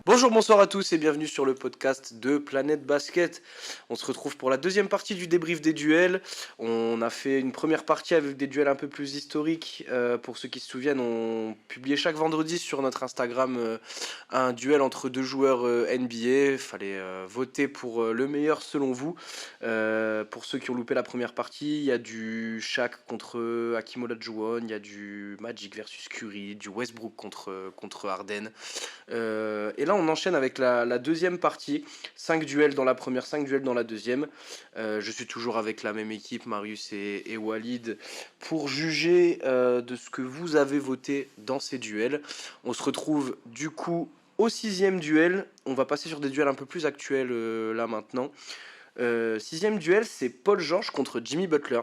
Bonjour, bonsoir à tous et bienvenue sur le podcast de Planète Basket. On se retrouve pour la deuxième partie du débrief des duels. On a fait une première partie avec des duels un peu plus historiques. Pour ceux qui se souviennent, on publiait chaque vendredi sur notre Instagram un duel entre deux joueurs NBA. Il fallait voter pour le meilleur selon vous. Pour ceux qui ont loupé la première partie, il y a du Shaq contre Hakeem Olajuwon, il y a du Magic versus Curry, du Westbrook contre Harden. Et là, on enchaîne avec la deuxième partie. 5 duels dans la première, 5 duels dans la deuxième. Je suis toujours avec la même équipe, Marius et Walid, pour juger de ce que vous avez voté dans ces duels. On se retrouve du coup au sixième duel. On va passer sur des duels un peu plus actuels là maintenant. Sixième duel, c'est Paul George contre Jimmy Butler.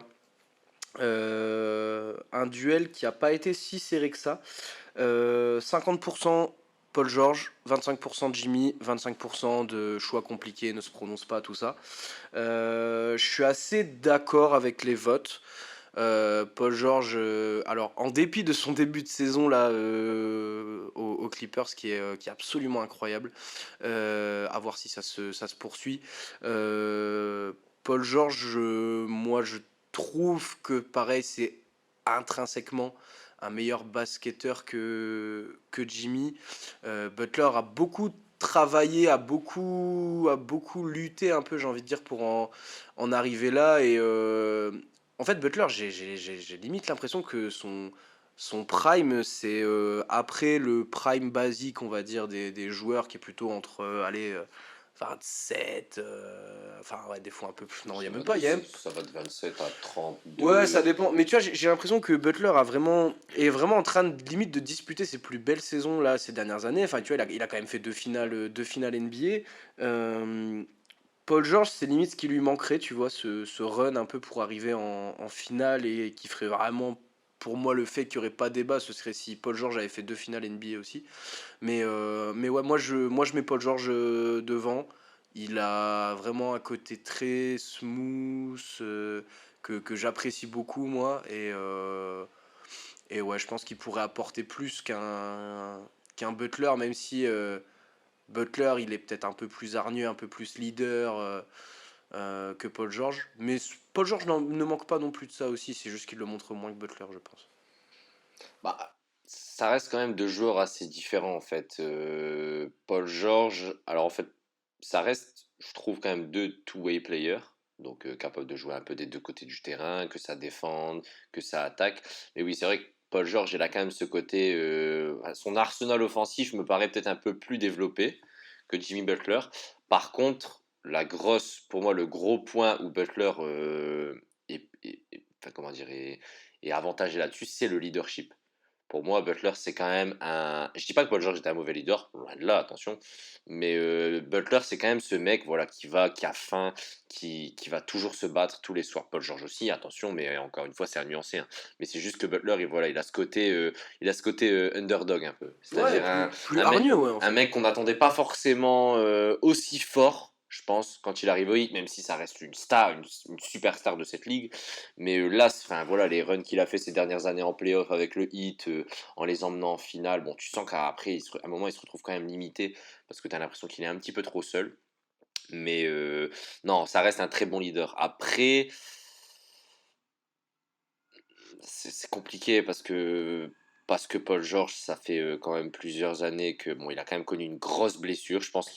Un duel qui n'a pas été si serré que ça. 50% Paul George, 25% Jimmy, 25% de choix compliqués, ne se prononce pas, tout ça. Je suis assez d'accord avec les votes. Paul George, alors en dépit de son début de saison là aux Clippers qui est absolument incroyable, à voir si ça se poursuit. Paul George, moi je trouve que pareil c'est intrinsèquement un meilleur basketteur que Jimmy. Butler a beaucoup travaillé, a beaucoup lutté un peu, j'ai envie de dire, pour en arriver là. Et en fait, Butler, j'ai limite l'impression que son prime, c'est après le prime basique, on va dire, des joueurs qui est plutôt entre, allez, 27, enfin, ouais, des fois un peu plus. Non, il n'y a même pas, il y a même Ça va de 27 à ouais, ça 32. dépend. Mais tu vois, j'ai l'impression que Butler est vraiment en train de limite de disputer ses plus belles saisons là ces dernières années. Enfin, tu vois, il a quand même fait deux finales NBA. Paul George, c'est limite ce qui lui manquerait, tu vois, ce run un peu pour arriver en finale et qui ferait vraiment, pour moi, le fait qu'il n'y aurait pas débat, ce serait si Paul George avait fait deux finales NBA aussi. Mais ouais, moi je mets Paul George devant. Il a vraiment un côté très smooth que j'apprécie beaucoup, moi. Et ouais, je pense qu'il pourrait apporter plus qu'un Butler, même si Butler, il est peut-être un peu plus hargneux, un peu plus leader que Paul George. Mais Paul George ne manque pas non plus de ça aussi, c'est juste qu'il le montre moins que Butler, je pense. Bah, ça reste quand même deux joueurs assez différents en fait. Paul George, alors en fait, ça reste, je trouve quand même deux two-way players. Donc capables de jouer un peu des deux côtés du terrain, que ça défende, que ça attaque. Mais oui, c'est vrai que Paul George, il a quand même ce côté. Son arsenal offensif me paraît peut-être un peu plus développé que Jimmy Butler. Par contre, pour moi, le gros point où Butler enfin, comment dire, est avantagé là-dessus, c'est le leadership. Pour moi, Butler, c'est quand même un. Je dis pas que Paul George était un mauvais leader, loin de là, attention. Mais Butler, c'est quand même ce mec, voilà, qui a faim, qui va toujours se battre tous les soirs. Paul George aussi, attention, mais encore une fois, c'est à nuancer, hein. Mais c'est juste que Butler, voilà, il a ce côté underdog un peu. Ouais, C'est-à-dire plus hargneux, ouais, en un fait. mec qu'on n'attendait pas forcément aussi fort. Je pense, quand il arrive au Heat, même si ça reste une star, une superstar de cette ligue, mais là, enfin voilà, les runs qu'il a fait ces dernières années en playoff avec le Heat, en les emmenant en finale, bon, tu sens qu'après, à un moment, il se retrouve quand même limité parce que tu as l'impression qu'il est un petit peu trop seul. Mais non, ça reste un très bon leader. Après, c'est compliqué parce que Paul George, ça fait quand même plusieurs années que bon, il a quand même connu une grosse blessure. Je pense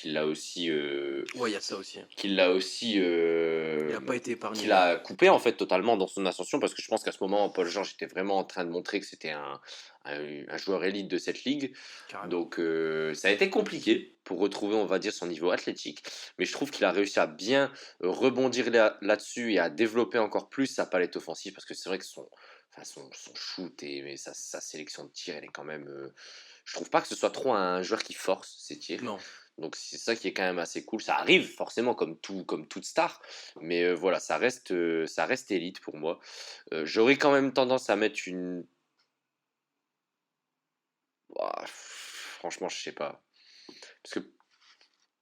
Ouais, il y a ça aussi. qu'il l'a aussi Il a pas été épargné, qu'il ouais. a coupé en fait totalement dans son ascension parce que je pense qu'à ce moment Paul George était vraiment en train de montrer que c'était un joueur élite de cette ligue, Carrément. donc ça a été compliqué pour retrouver on va dire son niveau athlétique, mais je trouve qu'il a réussi à bien rebondir là-dessus et à développer encore plus sa palette offensive parce que c'est vrai que son shoot et sa sélection de tir elle est quand même je trouve pas que ce soit trop un joueur qui force ses tirs. Non. Donc c'est ça qui est quand même assez cool. Ça arrive forcément comme toute star, mais voilà, ça reste élite pour moi. J'aurais quand même tendance à mettre une. Ouah, franchement, je sais pas. Parce que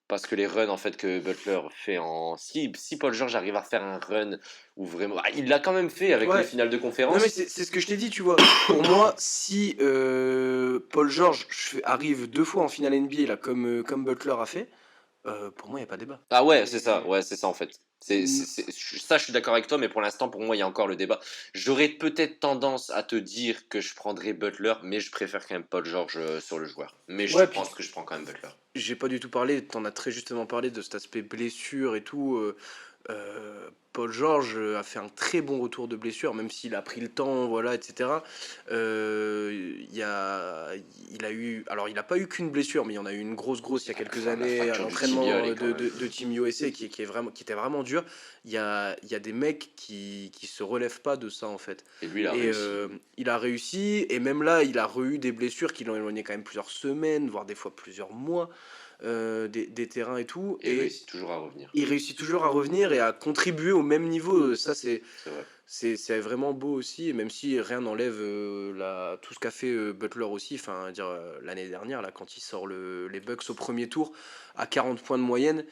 parce que les runs en fait que Butler fait si Paul George arrive à faire un run où vraiment il l'a quand même fait avec les Ouais. finales de Non mais conférence. c'est ce que je t'ai dit, tu vois. Pour moi, si Paul George arrive 2 fois en finale NBA là, comme Butler a fait, pour moi il y a pas débat. Ah ouais, c'est ça en fait. Mm. Ça, je suis d'accord avec toi, mais pour l'instant, pour moi, il y a encore le débat. J'aurais peut-être tendance à te dire que je prendrais Butler, mais je préfère quand même Paul George sur le joueur. Mais je Ouais, puis pense que je prends quand même Butler. j'ai pas du tout parlé, t'en as très justement parlé de cet aspect blessure et tout. Paul George a fait un très bon retour de blessure, même s'il a pris le temps, voilà, etc. Il y a, il a eu, alors il n'a pas eu qu'une blessure, mais il y en a eu une grosse il y a quelques La années à fracture du tibia, l'entraînement elle est quand même. de Team USA qui était vraiment dur. Il y a des mecs qui se relèvent pas de ça en fait. Et lui, il a Et réussi. il a réussi, et même là, il a eu des blessures qui l'ont éloigné quand même plusieurs semaines, voire des fois plusieurs mois des terrains et tout. Et il Et réussit toujours à revenir. il réussit toujours à revenir et à contribuer au même niveau. Ça, C'est vrai. c'est vraiment beau aussi. Et même si rien n'enlève tout ce qu'a fait Butler aussi, enfin, dire l'année dernière, là, quand il sort les Bucks au premier tour à 40 points de moyenne,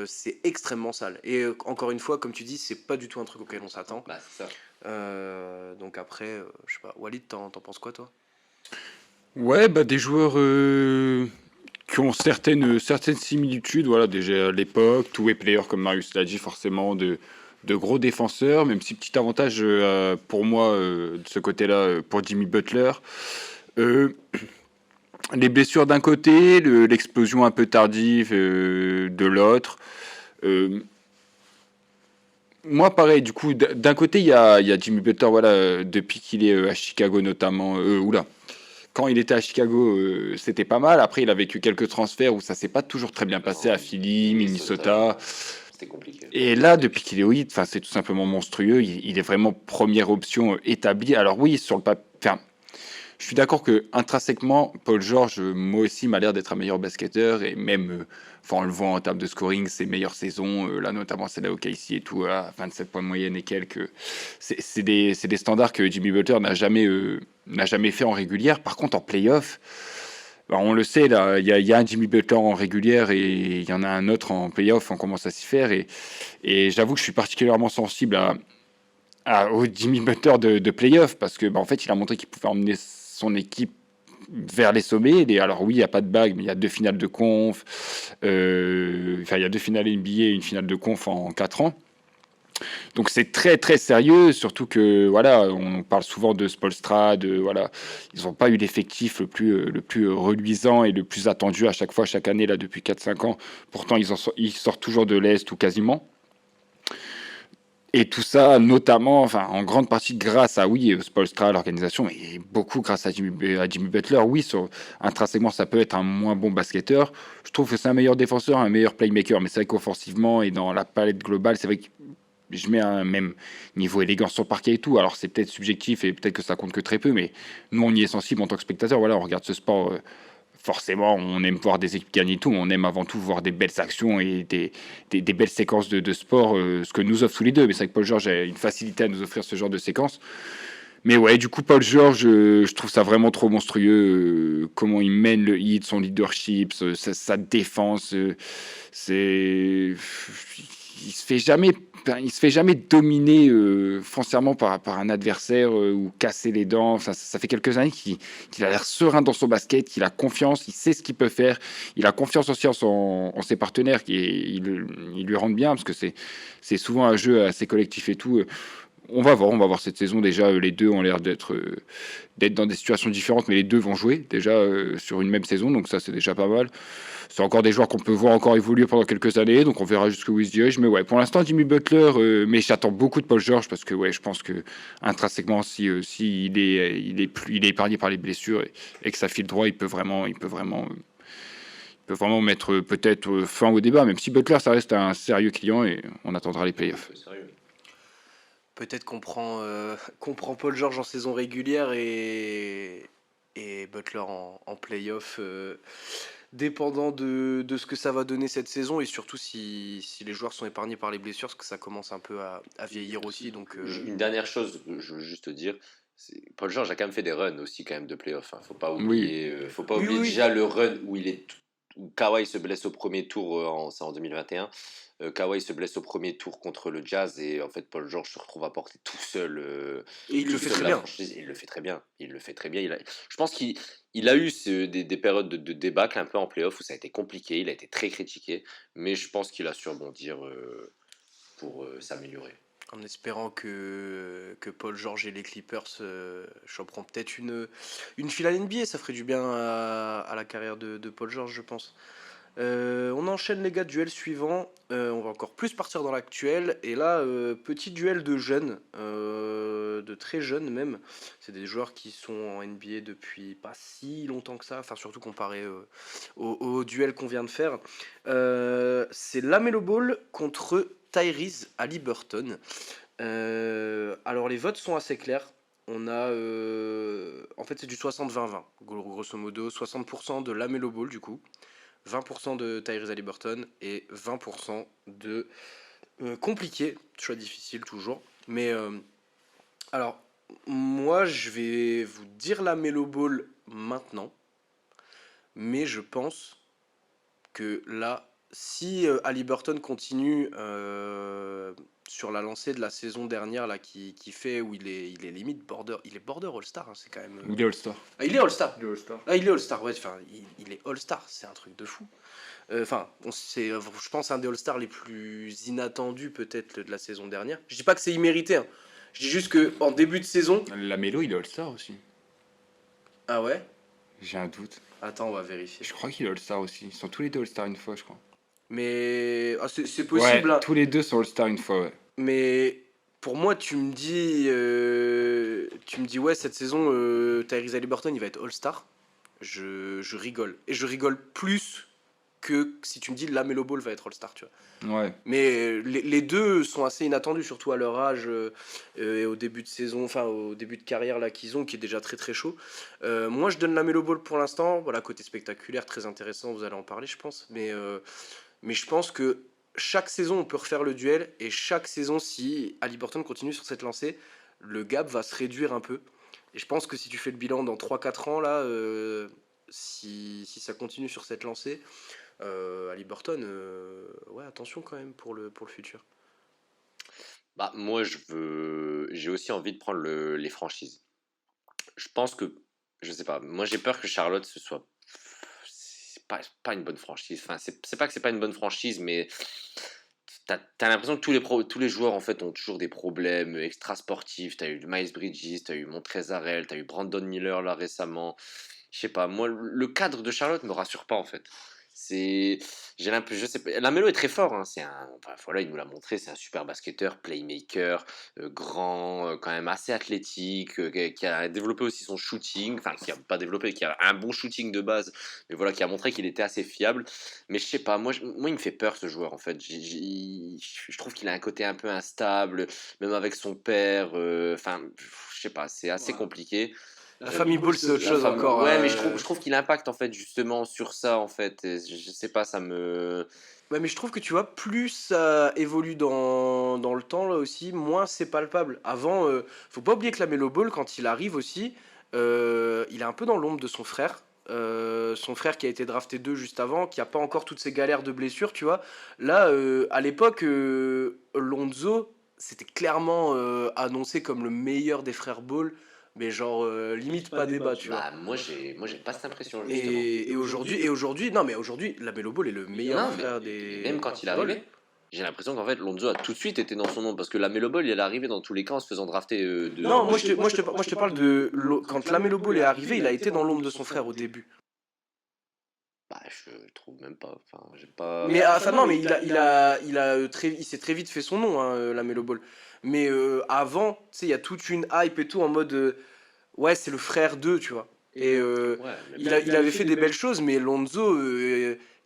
c'est extrêmement sale. Et encore une fois, comme tu dis, c'est pas du tout un truc auquel on s'attend. Bah, c'est ça. Donc après, je sais pas, Walid, t'en penses quoi, toi? Ouais, bah des joueurs qui ont certaines similitudes. Voilà, déjà à l'époque, two-way player comme Marius l'a dit, forcément de gros défenseurs. Même si petit avantage pour moi de ce côté-là pour Jimmy Butler. Euh, les blessures d'un côté, l'explosion un peu tardive de l'autre. Euh, Moi, pareil, du coup, d'un côté, il y a Jimmy Butler, voilà, depuis qu'il est à Chicago notamment. Oula, quand il était à Chicago, c'était pas mal. Après, il a vécu quelques transferts où ça s'est pas toujours très bien passé à Non, Philly, Minnesota. Minnesota, c'était compliqué. Et là, depuis qu'il est au Heat, enfin, c'est tout simplement monstrueux. Il est vraiment première option établie. Alors oui, sur le papier, enfin, je suis d'accord que intrinsèquement, Paul George, moi aussi, m'a l'air d'être un meilleur basketteur et même, enfin, on le voit en termes de scoring, ses meilleures saisons, là notamment celle-là au KC et tout, à 27 points de moyenne et quelques, c'est des standards que Jimmy Butler n'a jamais fait en régulière. Par contre, en playoff, bah, on le sait, là, il y a un Jimmy Butler en régulière et il y en a un autre en playoff, on commence à s'y faire et j'avoue que je suis particulièrement sensible au Jimmy Butler de playoff parce que bah, en fait, il a montré qu'il pouvait emmener son équipe vers les sommets. Alors oui, il n'y a pas de bague, mais il y a 2 finales de conf. Enfin, il y a 2 finales NBA et une finale de conf en 4 ans. Donc c'est très très sérieux, surtout que voilà, on parle souvent de Spoelstra, voilà, ils n'ont pas eu l'effectif le plus reluisant et le plus attendu à chaque fois, chaque année là depuis 4-5 ans. Pourtant ils sortent toujours de l'Est ou quasiment. Et tout ça, notamment, enfin, en grande partie grâce à, oui, Spoelstra, l'organisation, mais beaucoup grâce à Jimmy Butler. Oui, intrinsèquement, ça peut être un moins bon basketteur. Je trouve que c'est un meilleur défenseur, un meilleur playmaker. Mais c'est vrai qu'offensivement et dans la palette globale, c'est vrai que je mets un même niveau élégance sur parquet et tout. Alors, c'est peut-être subjectif et peut-être que ça compte que très peu, mais nous, on y est sensible en tant que spectateur. Voilà, on regarde ce sport. Forcément, on aime voir des équipes gagner tout. On aime avant tout voir des belles actions et des belles séquences de sport, ce que nous offre tous les deux. Mais c'est vrai que Paul George a une facilité à nous offrir ce genre de séquences. Mais ouais, du coup, Paul George, je trouve ça vraiment trop monstrueux. Comment il mène le hit, son leadership, sa défense. C'est. Il se fait jamais dominer foncièrement par un adversaire ou casser les dents. Enfin, ça fait quelques années qu'il a l'air serein dans son basket, qu'il a confiance, il sait ce qu'il peut faire. Il a confiance aussi en ses partenaires ils lui rendent bien parce que c'est souvent un jeu assez collectif et tout. On va voir cette saison déjà. Les deux ont l'air d'être dans des situations différentes, mais les deux vont jouer déjà sur une même saison, donc ça c'est déjà pas mal. C'est encore des joueurs qu'on peut voir encore évoluer pendant quelques années, donc on verra jusqu'où ils se dirigent. Mais ouais, pour l'instant Jimmy Butler, mais j'attends beaucoup de Paul George parce que ouais, je pense que intrinsèquement, si il est épargné par les blessures et que ça file droit, il peut vraiment mettre peut-être fin au débat. Même si Butler, ça reste un sérieux client et on attendra les playoffs. Sérieux. Peut-être qu'on prend Paul George en saison régulière et Butler en playoff, dépendant de ce que ça va donner cette saison et surtout si les joueurs sont épargnés par les blessures, parce que ça commence un peu à vieillir aussi. Donc, Une dernière chose, je veux juste te dire, Paul George a quand même fait des runs aussi quand même de playoff. Hein. Oui, Faut pas oui, oublier oui, déjà le run où il est où Kawhi se blesse au premier tour, c'est en 2021. Kawhi se blesse au premier tour contre le Jazz et en fait Paul George se retrouve à porter Et il le tout fait seul très la bien. franchise. Et il le fait très bien. Il le fait très bien. Je pense qu'il a eu des périodes de débâcle un peu en playoff où ça a été compliqué. Il a été très critiqué, mais je pense qu'il a su rebondir pour s'améliorer. En espérant que Paul George et les Clippers choperont peut-être une finale NBA, ça ferait du bien à la carrière de Paul George, je pense. On enchaîne les gars, duel suivant. On va encore plus partir dans l'actuel. Et là, petit duel de jeunes, de très jeunes même. C'est des joueurs qui sont en NBA depuis pas si longtemps que ça, enfin surtout comparé au duel qu'on vient de faire. C'est LaMelo Ball contre Tyrese Haliburton. Alors les votes sont assez clairs. On a, en fait, c'est du 60-20-20, grosso modo, 60% de LaMelo Ball du coup, 20% de Tyrese Haliburton et 20% de compliqué, choix difficile toujours. Mais alors, moi je vais vous dire LaMelo Ball maintenant, mais je pense que là, si Haliburton continue sur la lancée de la saison dernière là, qui fait où il est limite border, il est border All-Star, hein, c'est quand même. Il est All-Star. Ah, il est All-Star. Il est All-Star. Ah, il est All-Star, ouais, enfin, il est All-Star, c'est un truc de fou. Enfin, c'est, je pense, un des All-Stars les plus inattendus peut-être de la saison dernière. Je dis pas que c'est immérité, hein. Je dis juste que en début de saison. LaMelo, il est All-Star aussi. Ah ouais? J'ai un doute. Attends, on va vérifier. Je crois qu'il est All-Star aussi. Ils sont tous les deux All-Star une fois, je crois. Mais c'est possible, Ouais, hein. tous les deux sont All-Star une fois, ouais. Mais pour moi, tu me dis ouais, cette saison, Tyrese Haliburton, il va être All-Star. Je rigole. Et je rigole plus que si tu me dis LaMelo Ball va être All-Star, tu vois. Ouais. Mais les deux sont assez inattendus, surtout à leur âge et au début de saison, enfin au début de carrière là qu'ils ont, qui est déjà très très chaud. Moi, je donne LaMelo Ball pour l'instant. Voilà, côté spectaculaire, très intéressant, vous allez en parler, je pense. Mais je pense que chaque saison, on peut refaire le duel. Et chaque saison, si Haliburton continue sur cette lancée, le gap va se réduire un peu. Et je pense que si tu fais le bilan dans 3-4 ans, là, si ça continue sur cette lancée, Haliburton, ouais, attention quand même pour le futur. Bah, moi, j'ai aussi envie de prendre les franchises. Je pense que, je sais pas, moi j'ai peur que Charlotte ce soit. C'est pas une bonne franchise. Enfin, c'est pas que c'est pas une bonne franchise, mais t'as l'impression que tous les joueurs en fait ont toujours des problèmes extra-sportifs. T'as eu Miles Bridges, t'as eu Montrezl Harrell, t'as eu Brandon Miller là récemment. Je sais pas, moi le cadre de Charlotte me rassure pas en fait. C'est, j'ai l'impression, je sais pas, Lamelo est très fort, hein, enfin, voilà, il nous l'a montré, c'est un super basketteur, playmaker, grand, quand même assez athlétique, qui a développé aussi son shooting, enfin qui a pas développé, qui a un bon shooting de base, mais voilà, qui a montré qu'il était assez fiable. Mais je sais pas, moi il me fait peur ce joueur en fait. Je trouve qu'il a un côté un peu instable, même avec son père. Enfin, je sais pas, c'est assez compliqué. La famille Ball, c'est autre chose encore. Ouais, mais je trouve qu'il impacte en fait justement sur ça en fait. Et je sais pas, ça me. Ouais, mais je trouve que tu vois, plus ça évolue dans le temps là aussi, moins c'est palpable. Avant, faut pas oublier que la Melo Ball, quand il arrive aussi, il est un peu dans l'ombre de son frère. Son frère qui a été drafté 2 juste avant, qui a pas encore toutes ces galères de blessures, tu vois. Là, à l'époque, Lonzo, c'était clairement annoncé comme le meilleur des frères Ball, mais genre limite pas débat, tu vois. Bah, moi j'ai pas cette impression justement. Et aujourd'hui, non, mais aujourd'hui, la Melo Ball est le meilleur Non, frère mais des. même quand il est Ball. arrivé, j'ai l'impression qu'en fait Lonzo a tout de suite été dans son nom parce que la Melo Ball il est arrivé dans tous les cas en se faisant drafter de. Non, moi je te parle de quand Lamelo Ball est arrivé, il a été dans l'ombre de son frère au début. Bah, je trouve même pas. Enfin, j'ai pas. Mais enfin non, mais il s'est très vite fait son nom, hein, Lamelo Ball. Mais avant, tu sais, il y a toute une hype et tout en mode ouais, c'est le frère d'eux, tu vois. Et Ouais, mais il avait fait des belles choses, mais Lonzo,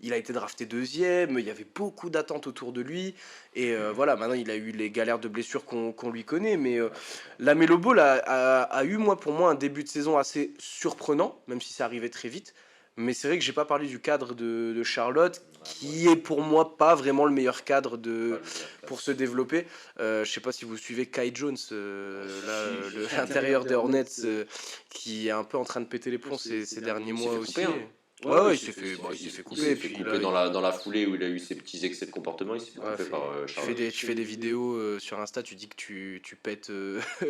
il a été drafté 2e, il y avait beaucoup d'attentes autour de lui. Et voilà, maintenant il a eu les galères de blessures qu'on lui connaît. Mais Lamelo Ball a eu, pour moi, un début de saison assez surprenant, même si ça arrivait très vite. Mais c'est vrai que j'ai pas parlé du cadre de Charlotte, qui est pour moi pas vraiment le meilleur cadre pour se développer. Je sais pas si vous suivez Kai Jones, l'intérieur des Hornets, qui est un peu en train de péter les plombs ces derniers mois aussi. coupé, hein. Ouais, Ouais, ouais, ouais, il s'est fait il couper. s'est Et fait puis couper là, dans la foulée où il a eu ses petits excès de comportement, il s'est fait ouais, couper par Charlotte. tu fais des vidéos sur Insta, tu dis que tu pètes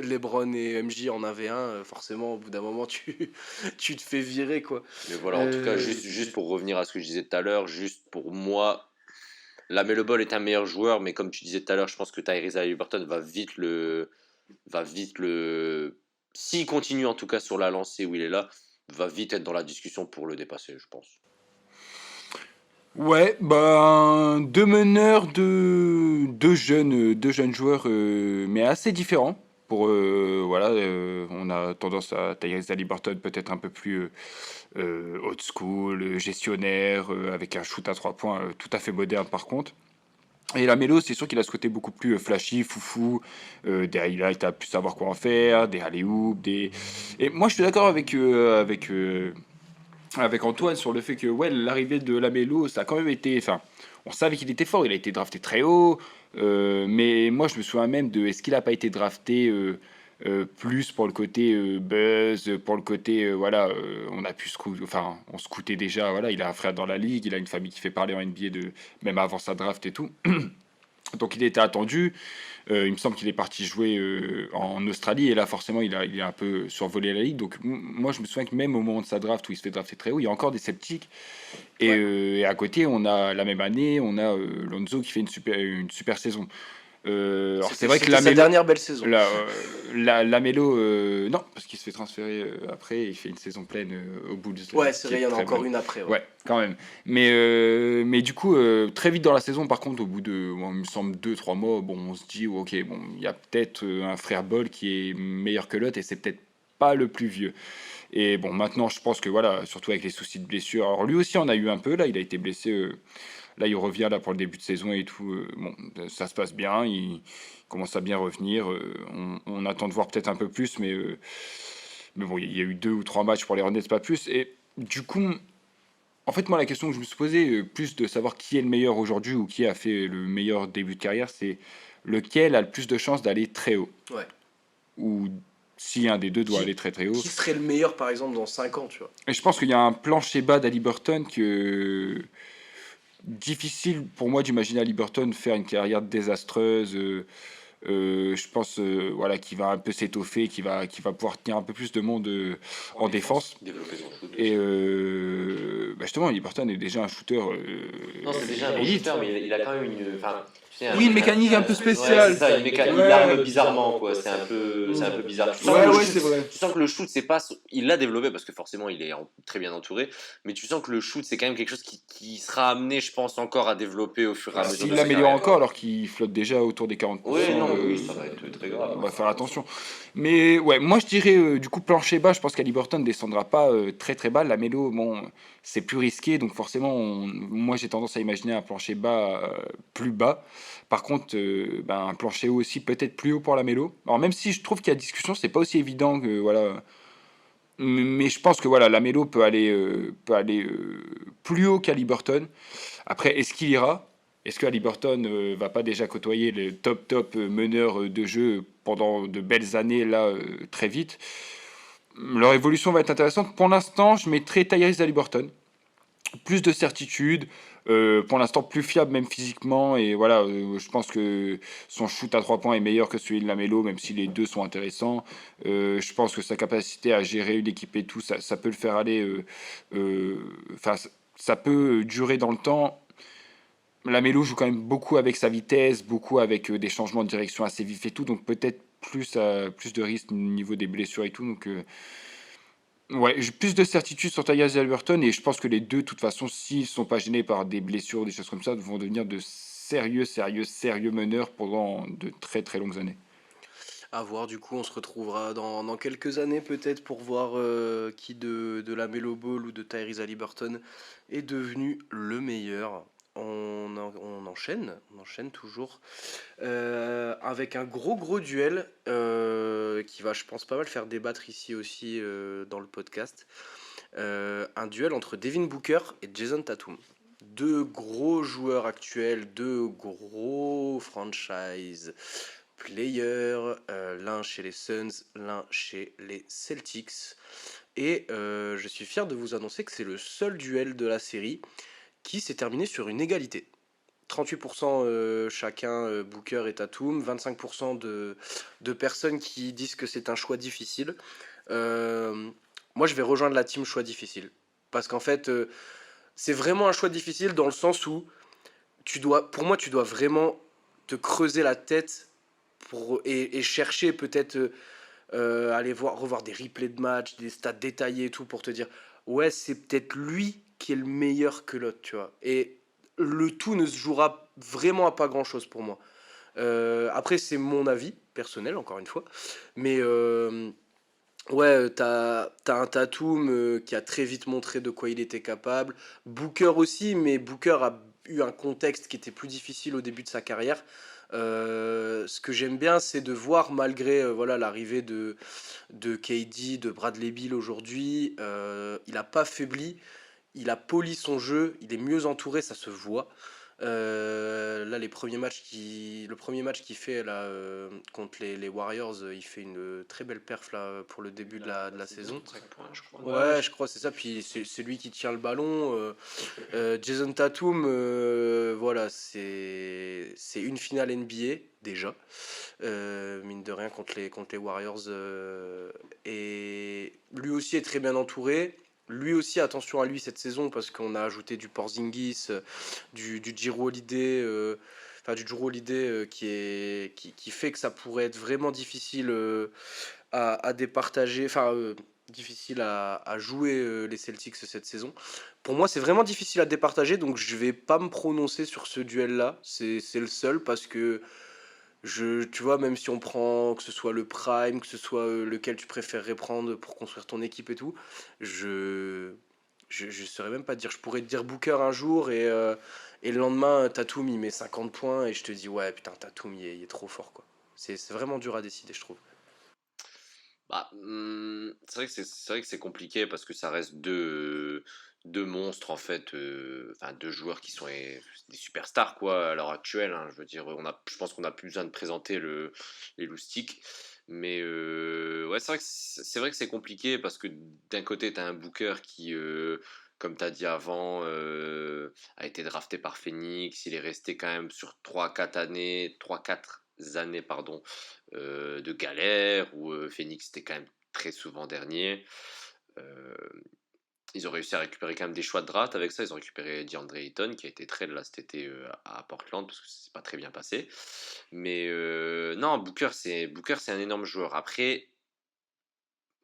LeBron et MJ en 1v1, forcément, au bout d'un moment, tu te fais virer, quoi. Mais voilà, en tout cas, Euh, juste pour revenir à ce que je disais tout à l'heure, juste pour moi, Lamelo Ball est un meilleur joueur, mais comme tu disais tout à l'heure, je pense que Tyrese Haliburton va vite le, s'il continue en tout cas sur la lancée où il est là, va vite être dans la discussion pour le dépasser, je pense. Ouais, ben deux meneurs, deux jeunes joueurs, mais assez différents. Voilà, on a tendance à Tyrese Haliburton peut-être un peu plus old school, gestionnaire, avec un shoot à 3 points tout à fait moderne par contre. Et la mélo, c'est sûr qu'il a ce côté beaucoup plus flashy, foufou, des highlights à plus savoir quoi en faire, des alley-oops, des... Et moi je suis d'accord avec Antoine sur le fait que ouais, l'arrivée de Lamelo, ça a quand même été. Enfin, on savait qu'il était fort, il a été drafté très haut, mais moi je me souviens même de est-ce qu'il n'a pas été drafté plus pour le côté buzz, pour le côté voilà, on a pu enfin, on scoutait déjà, voilà, il a un frère dans la ligue, il a une famille qui fait parler en NBA même avant sa draft et tout. Donc il était attendu. Il me semble qu'il est parti jouer en Australie et là forcément il a un peu survolé la ligue. Donc moi je me souviens que même au moment de sa draft où il se fait drafter très haut, il y a encore des sceptiques. ouais. Et à côté on a la même année, on a Lonzo qui fait une super saison. Alors c'est vrai que C'était sa dernière belle saison. la Mélo, non, parce qu'il se fait transférer après, il fait une saison pleine aux Bulls, Ouais, c'est qui vrai, il est y en a très encore bonne. une après, ouais. Ouais, quand même. Mais du coup, très vite dans la saison, par contre, au bout de, bon, il me semble, 2 3 mois, bon, on se dit, ok, bon, il y a peut-être un frère Ball qui est meilleur que l'autre et c'est peut-être pas le plus vieux. Et bon, maintenant, je pense que voilà, surtout avec les soucis de blessure. Alors lui aussi, on a eu un peu, là, il a été blessé. Là, il revient là pour le début de saison et tout. Bon, ça se passe bien. Il commence à bien revenir. On attend de voir peut-être un peu plus, mais bon, il y a eu 2 ou 3 matchs pour les Hornets, pas plus. Et du coup, en fait, moi, la question que je me suis posée, plus de savoir qui est le meilleur aujourd'hui ou qui a fait le meilleur début de carrière, c'est lequel a le plus de chances d'aller très haut. Ouais. Ou si un des deux doit aller Qui, très très haut. qui serait le meilleur, par exemple, dans 5 ans, tu vois? Et je pense qu'il y a un plancher bas d'Haliburton que difficile pour moi d'imaginer Haliburton faire une carrière désastreuse. Je pense voilà, qu'il va un peu s'étoffer, qu'il va pouvoir tenir un peu plus de monde en défense. Développer son shoot Et aussi. justement, Haliburton est déjà un shooter Non, c'est déjà un bon élite. shooter, mais il a quand même une. Enfin, tu sais, Oui, une mécanique un peu ouais, c'est spéciale. ça, il Ouais, arme bizarrement, quoi. C'est un peu bizarre. Tu sens que ouais, le ouais, shoot, c'est vrai. tu sens que le shoot, c'est pas. Il l'a développé parce que forcément, il est très bien entouré. Mais tu sens que le shoot, c'est quand même quelque chose qui sera amené, je pense, encore à développer au fur et à mesure S'il de sa l'améliore carrière. encore alors qu'il flotte déjà autour des 40%, Ouais, non, mais oui, ça va être très grave. on va faire attention. Mais ouais, moi je dirais du coup plancher bas, je pense qu'Haliburton ne descendra pas très très bas. La mélo, bon, c'est plus risqué, donc forcément, moi j'ai tendance à imaginer un plancher bas plus bas. Par contre, ben, un plancher haut aussi peut-être plus haut pour la mélo. Alors même si je trouve qu'il y a discussion, c'est pas aussi évident que voilà. Mais je pense que voilà, la mélo peut aller plus haut qu'Haliburton. Après, est-ce qu'il ira? Est-ce que Haliburton va pas déjà côtoyer les top meneurs de jeu pendant de belles années là très vite? Leur évolution va être intéressante. Pour l'instant, je mettrai Tyrese Haliburton. Plus de certitude, pour l'instant plus fiable même physiquement et voilà, je pense que son shoot à 3 points est meilleur que celui de Lamelo, même si les deux sont intéressants. Je pense que sa capacité à gérer une équipe et tout, ça peut le faire aller, enfin ça peut durer dans le temps. Lamelo joue quand même beaucoup avec sa vitesse, beaucoup avec des changements de direction assez vifs et tout, donc peut-être plus de risques au niveau des blessures et tout. Donc ouais, j'ai plus de certitude sur Tyus Haliburton et je pense que les deux, de toute façon, s'ils sont pas gênés par des blessures, des choses comme ça, vont devenir de sérieux meneurs pendant de très très longues années. À voir, du coup, on se retrouvera dans quelques années peut-être pour voir qui de la Melo Ball ou de Tyrese Haliburton est devenu le meilleur. On enchaîne toujours avec un gros duel qui va, je pense, pas mal faire débattre ici aussi dans le podcast. Un duel entre Devin Booker et Jason Tatum. Deux gros joueurs actuels, deux gros franchises players, l'un chez les Suns, l'un chez les Celtics. Et je suis fier de vous annoncer que c'est le seul duel de la série qui s'est terminé sur une égalité. 38% chacun, Booker et Tatum, 25% de personnes qui disent que c'est un choix difficile. Euh, Moi, je vais rejoindre la team choix difficile. Parce qu'en fait, c'est vraiment un choix difficile dans le sens où pour moi, tu dois vraiment te creuser la tête et chercher peut-être aller revoir des replays de match, des stats détaillés et tout pour te dire ouais, c'est peut-être lui qui est le meilleur que l'autre, tu vois. Et le tout ne se jouera vraiment à pas grand-chose pour moi. Après, c'est mon avis personnel, encore une fois. Mais ouais, t'as un Tatum qui a très vite montré de quoi il était capable. Booker aussi, mais Booker a eu un contexte qui était plus difficile au début de sa carrière. Ce que j'aime bien, c'est de voir, malgré voilà, l'arrivée de KD, de Bradley Beal aujourd'hui, il n'a pas faibli, il a poli son jeu, il est mieux entouré, ça se voit. Là, le premier match qu'il fait là, contre les Warriors, il fait une très belle perf là, pour le début de la saison. 5 points, je crois. Ouais, je crois que c'est ça. Puis c'est lui qui tient le ballon. Jason Tatum, voilà, c'est une finale NBA déjà, mine de rien contre les Warriors. Et lui aussi est très bien entouré. Lui aussi, attention à lui cette saison parce qu'on a ajouté du Porzingis, du Jrue Holiday, du Jrue Holiday qui fait que ça pourrait être vraiment difficile à départager, difficile à jouer les Celtics cette saison. Pour moi, c'est vraiment difficile à départager, donc je vais pas me prononcer sur ce duel-là. C'est le seul parce que tu vois, même si on prend que ce soit le prime, que ce soit lequel tu préférerais prendre pour construire ton équipe et tout, je je saurais même pas te dire. Je pourrais te dire Booker un jour et le lendemain, Tatum il met 50 points et je te dis ouais putain Tatum il est trop fort quoi. C'est vraiment dur à décider je trouve. Bah, c'est vrai que c'est compliqué parce que ça reste deux monstres en fait, enfin deux joueurs qui sont des superstars quoi à l'heure actuelle, hein. Je veux dire, je pense qu'on a plus besoin de présenter les loustics. Mais ouais, c'est vrai que c'est compliqué parce que d'un côté, tu as un Booker qui, comme tu as dit avant, a été drafté par Phoenix. Il est resté quand même sur 3 4 années, pardon, de galère, où Phoenix était quand même très souvent dernier. Euh, Ils ont réussi à récupérer quand même des choix de draft avec ça. Ils ont récupéré DeAndre Ayton qui a été trade là cet été à Portland parce que c'est pas très bien passé. Mais non, Booker, c'est un énorme joueur. Après,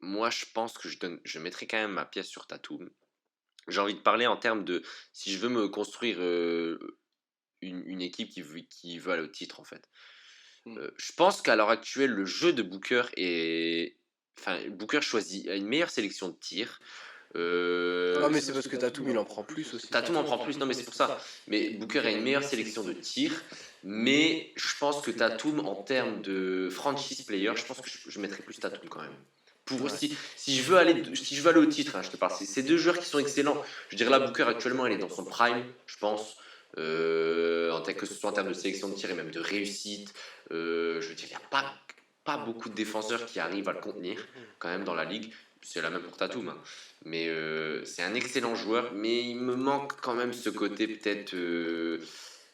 moi, je pense que je mettrais quand même ma pièce sur Tatum. J'ai envie de parler en termes de si je veux me construire une équipe qui veut aller au titre en fait. Mm. Je pense qu'à l'heure actuelle, le jeu de Booker enfin, Booker a une meilleure sélection de tirs. Non mais c'est parce que Tatum il en prend plus aussi. Tatum en prend plus, non mais c'est pour ça. Mais Booker a une meilleure sélection de tirs. Mais je pense que Tatum, en termes de franchise player, je pense que je mettrais plus Tatum quand même. Ouais. Si je veux aller au titre, hein, je te parle, c'est deux joueurs qui sont excellents. Je dirais là, Booker actuellement, elle est dans son prime, je pense. Que ce soit en termes de sélection de tir et même de réussite. Je veux dire, il n'y a pas beaucoup de défenseurs qui arrivent à le contenir quand même dans la ligue. C'est la même pour Tatum, hein. Mais c'est un excellent joueur, mais il me manque quand même ce côté peut-être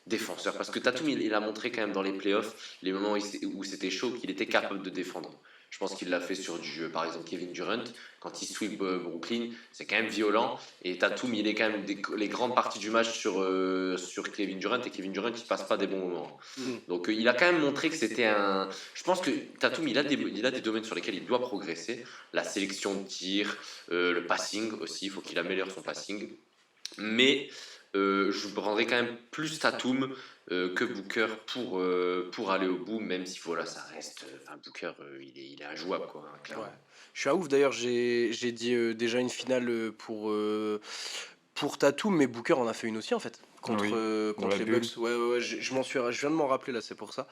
défenseur. Parce que Tatum, il a montré quand même dans les playoffs, les moments où c'était chaud, qu'il était capable de défendre. Je pense qu'il l'a fait sur du jeu. Par exemple, Kevin Durant, quand il sweep Brooklyn, c'est quand même violent. Et Tatum, il est quand même les grandes parties du match sur Kevin Durant. Et Kevin Durant, il passe pas des bons moments. Mm. Donc, il a quand même montré que c'était un. Je pense que Tatum, il a des domaines sur lesquels il doit progresser. La sélection de tir, le passing aussi. Il faut qu'il améliore son passing. Mais je prendrais quand même plus Tatum que Booker pour aller au bout, même si voilà, ça reste. Enfin, Booker, il est injouable, quoi, hein, clairement. Ouais. Je suis à ouf d'ailleurs j'ai dit déjà une finale pour Tatum mais Booker en a fait une aussi en fait contre, Oui, dans contre la les bulle. Bucks. Ouais, ouais, ouais, je viens de m'en rappeler là, c'est pour ça.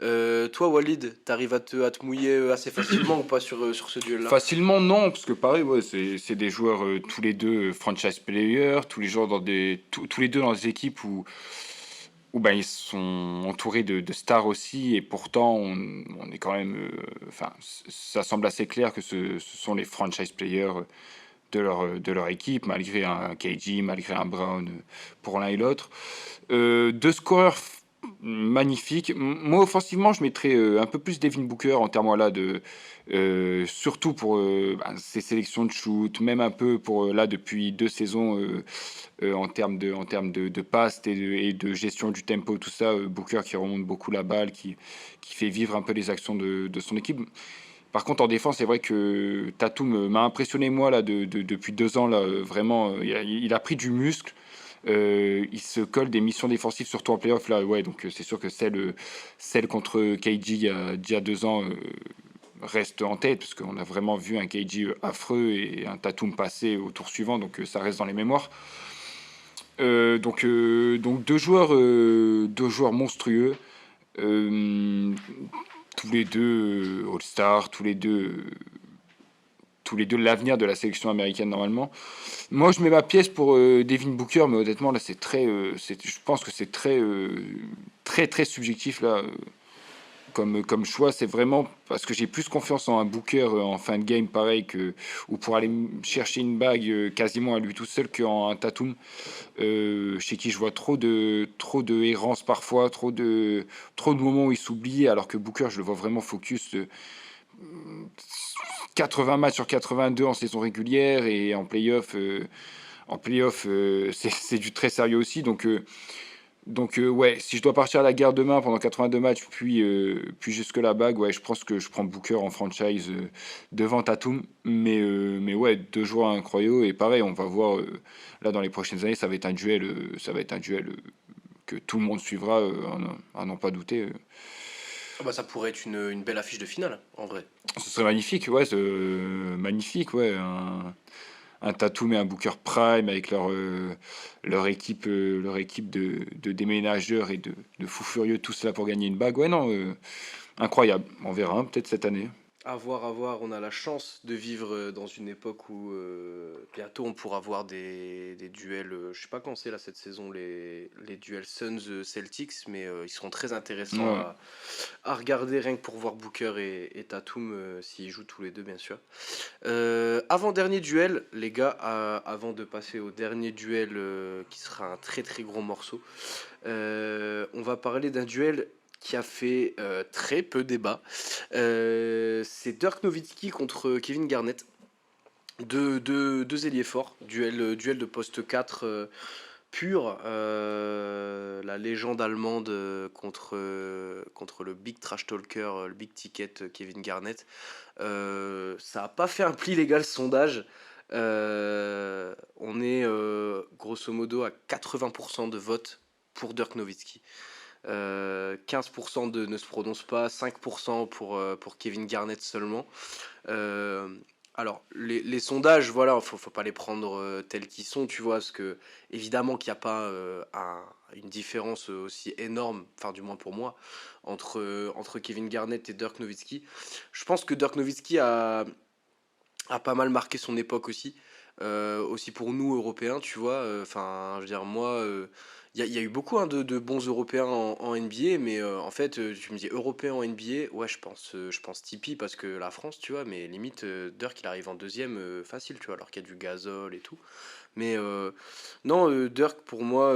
Toi Walid, t'arrives à te mouiller assez facilement ou pas sur ce duel là? Facilement, non, parce que pareil, ouais, c'est des joueurs tous les deux franchise players, tous les joueurs tous les deux dans des équipes où ben, ils sont entourés de stars aussi, et pourtant on est quand même, enfin, ça semble assez clair que ce sont les franchise players de leur équipe, malgré un KG, malgré un Brown, pour l'un et l'autre. Deux scoreurs magnifiques. Moi, offensivement, je mettrais un peu plus Devin Booker en termes voilà, surtout pour ses sélections de shoot, même un peu pour là depuis 2 saisons en termes de passes et de gestion du tempo, tout ça. Booker qui remonte beaucoup la balle, qui fait vivre un peu les actions de son équipe. Par contre, en défense, c'est vrai que Tatum m'a impressionné, moi, là, depuis 2 ans. Là, vraiment, il a pris du muscle. Il se colle des missions défensives, surtout en playoff. Là, ouais, donc c'est sûr que celle contre KG il y a 2 ans reste en tête, parce qu'on a vraiment vu un KG affreux et un Tatum passé au tour suivant, donc ça reste dans les mémoires. Donc deux joueurs monstrueux. Euh, Tous les deux All-Star, tous les deux l'avenir de la sélection américaine normalement. Moi, je mets ma pièce pour Devin Booker, mais honnêtement là, je pense que c'est très subjectif là, comme choix. C'est vraiment parce que j'ai plus confiance en un Booker en fin de game pareil ou pour aller chercher une bague quasiment à lui tout seul qu'en un Tatum, chez qui je vois trop de errance parfois, trop de moments où il s'oublie, alors que Booker, je le vois vraiment focus. 80 matchs sur 82 en saison régulière, et en playoff, c'est du très sérieux aussi. Donc, ouais, si je dois partir à la guerre demain pendant 82 matchs, puis jusque la bague, ouais, je pense que je prends Booker en franchise devant Tatum. Mais ouais, deux joueurs incroyables. Et pareil, on va voir là dans les prochaines années, ça va être un duel que tout le monde suivra, à n'en pas douter. Ah bah, ça pourrait être une belle affiche de finale, en vrai. Ce serait magnifique, ouais, magnifique, ouais. Un Tatum et un Booker Prime avec leur équipe de déménageurs et de fous furieux, tous là pour gagner une bague. Ouais, non, incroyable. On verra, hein, peut-être cette année. À voir, à voir. On a la chance de vivre dans une époque où bientôt on pourra voir des duels. Je sais pas quand c'est là cette saison, les duels Suns-Celtics, mais ils seront très intéressants Ouais. à regarder rien que pour voir Booker et Tatum s'ils jouent tous les deux, bien sûr. Avant-dernier duel, les gars, avant de passer au dernier duel qui sera un très très gros morceau, on va parler d'un duel qui a fait très peu débat. C'est Dirk Nowitzki contre Kevin Garnett. Deux ailiers forts, duel de poste 4 pur. La légende allemande contre le big trash talker, le big ticket Kevin Garnett. Ça n'a pas fait un pli légal sondage. On est grosso modo à 80% de vote pour Dirk Nowitzki. 15% ne se prononce pas, 5% pour Kevin Garnett seulement. Euh, alors, les sondages, voilà, faut pas les prendre tels qu'ils sont, tu vois, parce que évidemment qu'il n'y a pas une différence aussi énorme, enfin du moins pour moi, entre Kevin Garnett et Dirk Nowitzki. Je pense que Dirk Nowitzki a pas mal marqué son époque aussi. Aussi pour nous, Européens, tu vois. Enfin, je veux dire, moi, il y a eu beaucoup hein, de bons Européens en NBA, mais en fait, tu me dis Européen en NBA, ouais, je pense Tipeee parce que la France, tu vois, mais limite, Dirk, il arrive en deuxième facile, tu vois, alors qu'il y a du Gasol et tout. Mais non, Dirk, pour moi,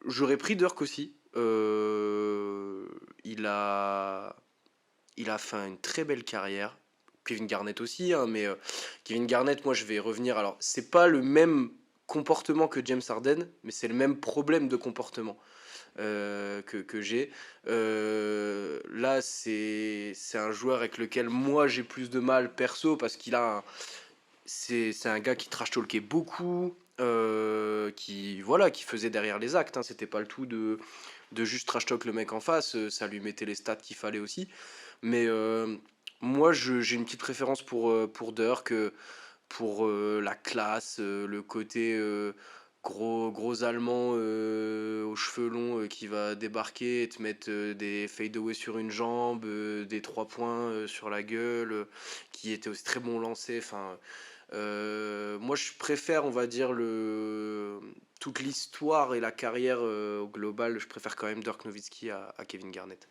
j'aurais pris Dirk aussi. Il a fait une très belle carrière. Kevin Garnett aussi, hein, mais Kevin Garnett, moi je vais revenir. Alors, c'est pas le même comportement que James Harden, mais c'est le même problème de comportement que j'ai. Là, c'est un joueur avec lequel moi j'ai plus de mal perso parce qu'il a c'est un gars qui trash talkait beaucoup, qui faisait derrière les actes. Hein, c'était pas le tout de juste trash talk le mec en face, ça lui mettait les stats qu'il fallait aussi. Mais moi, j'ai une petite préférence pour Dirk, pour la classe, le côté gros allemand aux cheveux longs qui va débarquer et te mettre des fadeaway sur une jambe, des 3 points sur la gueule, qui était aussi très bon lancé. Enfin, moi, je préfère, on va dire, toute l'histoire et la carrière au global, je préfère quand même Dirk Nowitzki à Kevin Garnett.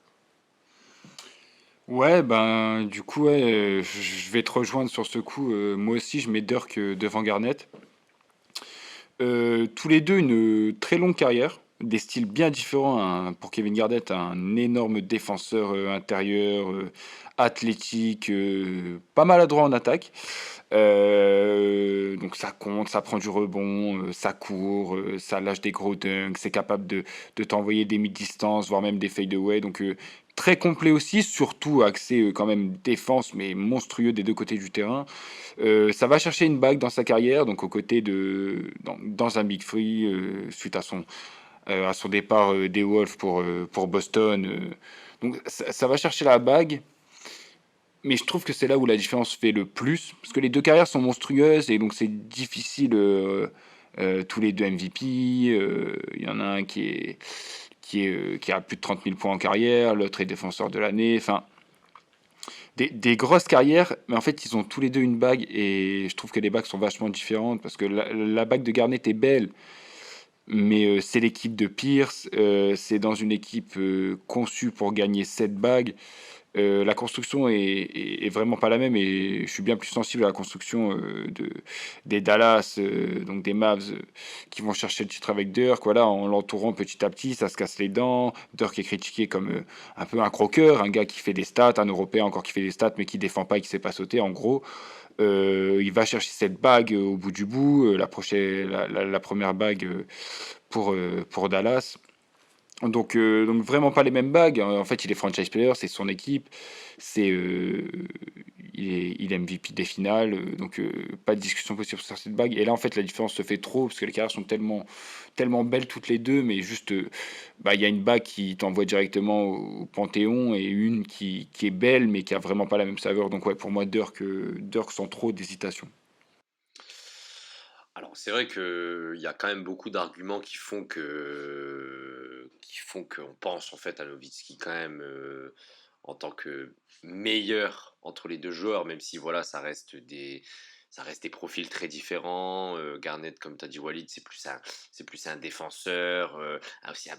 Ouais, ben, du coup, ouais, je vais te rejoindre sur ce coup. Moi aussi, je mets Dirk devant Garnett. Tous les deux, une très longue carrière, des styles bien différents, hein. Pour Kevin Garnett, un énorme défenseur intérieur, athlétique, pas maladroit en attaque. Donc ça compte, ça prend du rebond, ça court, ça lâche des gros dunks, c'est capable de t'envoyer des mid-distance, voire même des fade-away. Donc très complet aussi, surtout axé quand même défense, mais monstrueux des deux côtés du terrain. Ça va chercher une bague dans sa carrière, donc aux côtés dans un Big Free, suite à son départ des Wolves pour Boston. Donc ça va chercher la bague, mais je trouve que c'est là où la différence fait le plus, parce que les deux carrières sont monstrueuses, et donc c'est difficile, tous les deux MVP. Il y en a un qui a plus de 30 000 points en carrière, l'autre est défenseur de l'année. Enfin, des grosses carrières, mais en fait, ils ont tous les deux une bague, et je trouve que les bagues sont vachement différentes, parce que la bague de Garnett est belle, mais c'est l'équipe de Pierce, c'est dans une équipe conçue pour gagner cette bague. La construction est vraiment pas la même, et je suis bien plus sensible à la construction des Dallas, donc des Mavs, qui vont chercher le titre avec Dirk. Voilà, en l'entourant petit à petit, ça se casse les dents. Dirk est critiqué comme un peu un croqueur, un gars qui fait des stats, un Européen encore qui fait des stats, mais qui défend pas et qui sait pas sauter, en gros. Il va chercher cette bague au bout du bout, la première bague pour Dallas. Donc vraiment pas les mêmes bagues. En fait, il est franchise player, c'est son équipe, c'est il est MVP des finales, donc pas de discussion possible sur cette bague. Et là, en fait, la différence se fait trop parce que les carrières sont tellement belles toutes les deux, mais juste, bah, il y a une bague qui t'envoie directement au Panthéon, et une qui est belle mais qui a vraiment pas la même saveur. Donc ouais, pour moi, Dirk sans trop d'hésitation. Alors, c'est vrai qu'il y a quand même beaucoup d'arguments qui font qu'on pense en fait à Nowitzki quand même en tant que meilleur entre les deux joueurs, même si voilà, ça reste des profils très différents. Garnett, comme tu as dit, Walid, c'est plus un défenseur, a aussi un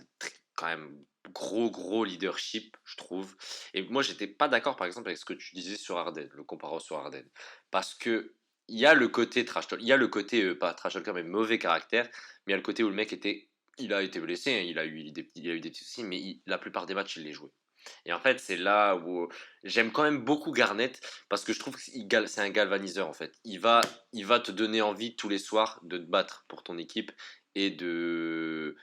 quand même gros leadership, je trouve. Et moi, j'étais pas d'accord, par exemple, avec ce que tu disais sur Harden, le comparant sur Harden, parce que il y a le côté trash talk, il y a le côté pas trash talker mais mauvais caractère, mais il y a le côté où le mec il a été blessé, hein, il a eu des petits soucis, mais la plupart des matchs il les jouait. Et en fait, c'est là où j'aime quand même beaucoup Garnett parce que je trouve que c'est un galvaniseur en fait. Il va te donner envie tous les soirs de te battre pour ton équipe et de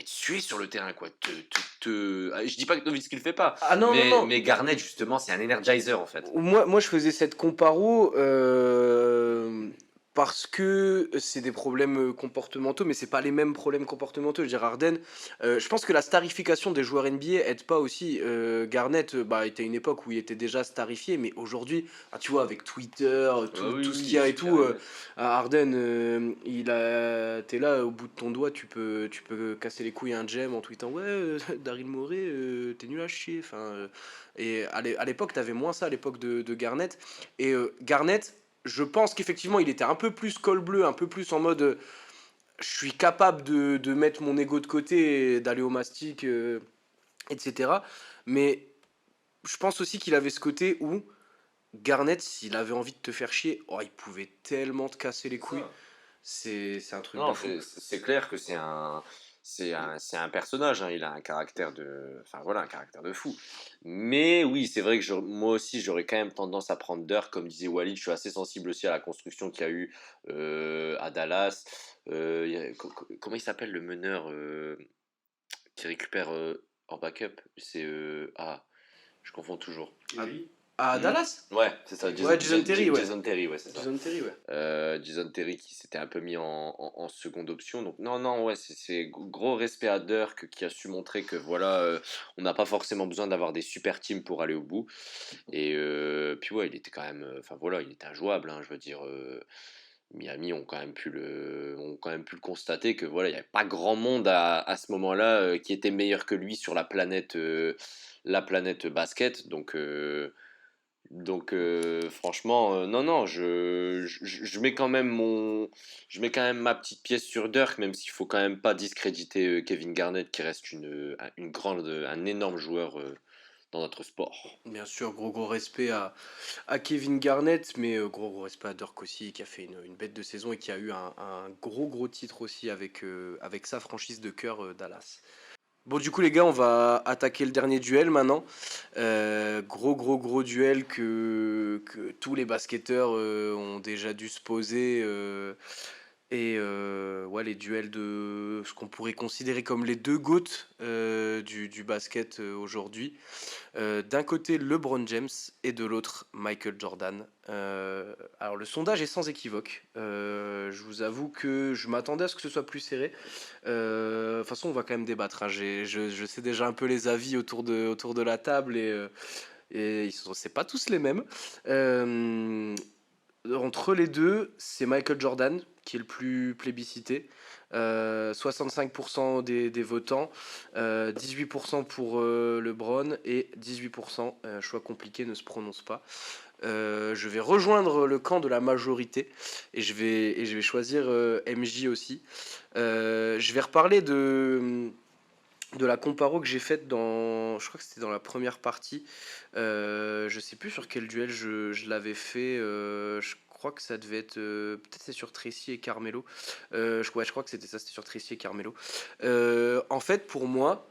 tuer sur le terrain quoi. Je dis pas que Nowitzki le fait pas, Ah non, non, non. mais Garnett justement c'est un energizer en fait. Moi, je faisais cette comparo parce que c'est des problèmes comportementaux, mais c'est pas les mêmes problèmes comportementaux. Je veux dire, Harden, je pense que la starification des joueurs NBA aide pas aussi. Garnett, bah, était à une époque où il était déjà starifié, mais aujourd'hui, ah, tu vois, avec Twitter, Ah oui, tout ce oui, qu'il y a et c'est clair tout, et net. Harden, t'es là au bout de ton doigt, tu peux casser les couilles à un GM en tweetant ouais, Daryl Morey, t'es nul à chier. Enfin, et à l'époque, t'avais moins ça à l'époque de Garnett. Et Garnett, je pense qu'effectivement, il était un peu plus col bleu, un peu plus en mode je suis capable de mettre mon ego de côté, et d'aller au mastic, etc. Mais je pense aussi qu'il avait ce côté où Garnett, s'il avait envie de te faire chier, oh, il pouvait tellement te casser les C'est couilles. ça. C'est un truc de Non, fou. c'est clair que c'est un personnage, hein, il a un caractère enfin voilà, un caractère de fou. Mais oui, c'est vrai que moi aussi, j'aurais quand même tendance à prendre Dirk, comme disait Walid, je suis assez sensible aussi à la construction qu'il y a eu à Dallas. Comment il s'appelle le meneur qui récupère en backup? Je confonds toujours. À, à Hmm. Dallas. Ouais, c'est ça, Ouais, Jason Terry, ouais. Jason Terry, ouais, c'est ça. Jason Terry, ouais. Jason Terry qui s'était un peu mis en seconde option. Donc non, ouais, c'est gros respect à Dirk qui a su montrer que voilà, on n'a pas forcément besoin d'avoir des super teams pour aller au bout. Et puis ouais, il était quand même, enfin voilà, il était injouable, hein, je veux dire. Miami ont quand même pu le constater que voilà, il n'y avait pas grand monde à ce moment-là qui était meilleur que lui sur la planète basket. Donc Donc franchement, non, non, je mets quand même je mets quand même ma petite pièce sur Dirk, même s'il faut quand même pas discréditer Kevin Garnett, qui reste un énorme joueur dans notre sport. Bien sûr, gros respect à Kevin Garnett, mais gros respect à Dirk aussi, qui a fait une bête de saison et qui a eu un gros titre aussi avec sa franchise de cœur Dallas. Bon, du coup, les gars, on va attaquer le dernier duel maintenant. Gros duel que tous les basketteurs ont déjà dû se poser. Ouais, les duels de ce qu'on pourrait considérer comme les deux GOAT du basket aujourd'hui. D'un côté, LeBron James et de l'autre, Michael Jordan. Alors, le sondage est sans équivoque. Je vous avoue que je m'attendais à ce que ce soit plus serré. De toute façon, on va quand même débattre, hein. Je sais déjà un peu les avis autour de la table et c'est pas tous les mêmes. Euh, Entre les deux, c'est Michael Jordan qui est le plus plébiscité. 65% des votants, 18% pour LeBron et 18%, choix compliqué, ne se prononce pas. Je vais rejoindre le camp de la majorité et je vais choisir MJ aussi. Je vais reparler de la comparo que j'ai faite je crois que c'était dans la première partie. Je sais plus sur quel duel je l'avais fait. Je crois que ça devait être. Peut-être c'est sur Tracy et Carmelo. Ouais, je crois que c'était ça, c'était sur Tracy et Carmelo. En fait, pour moi,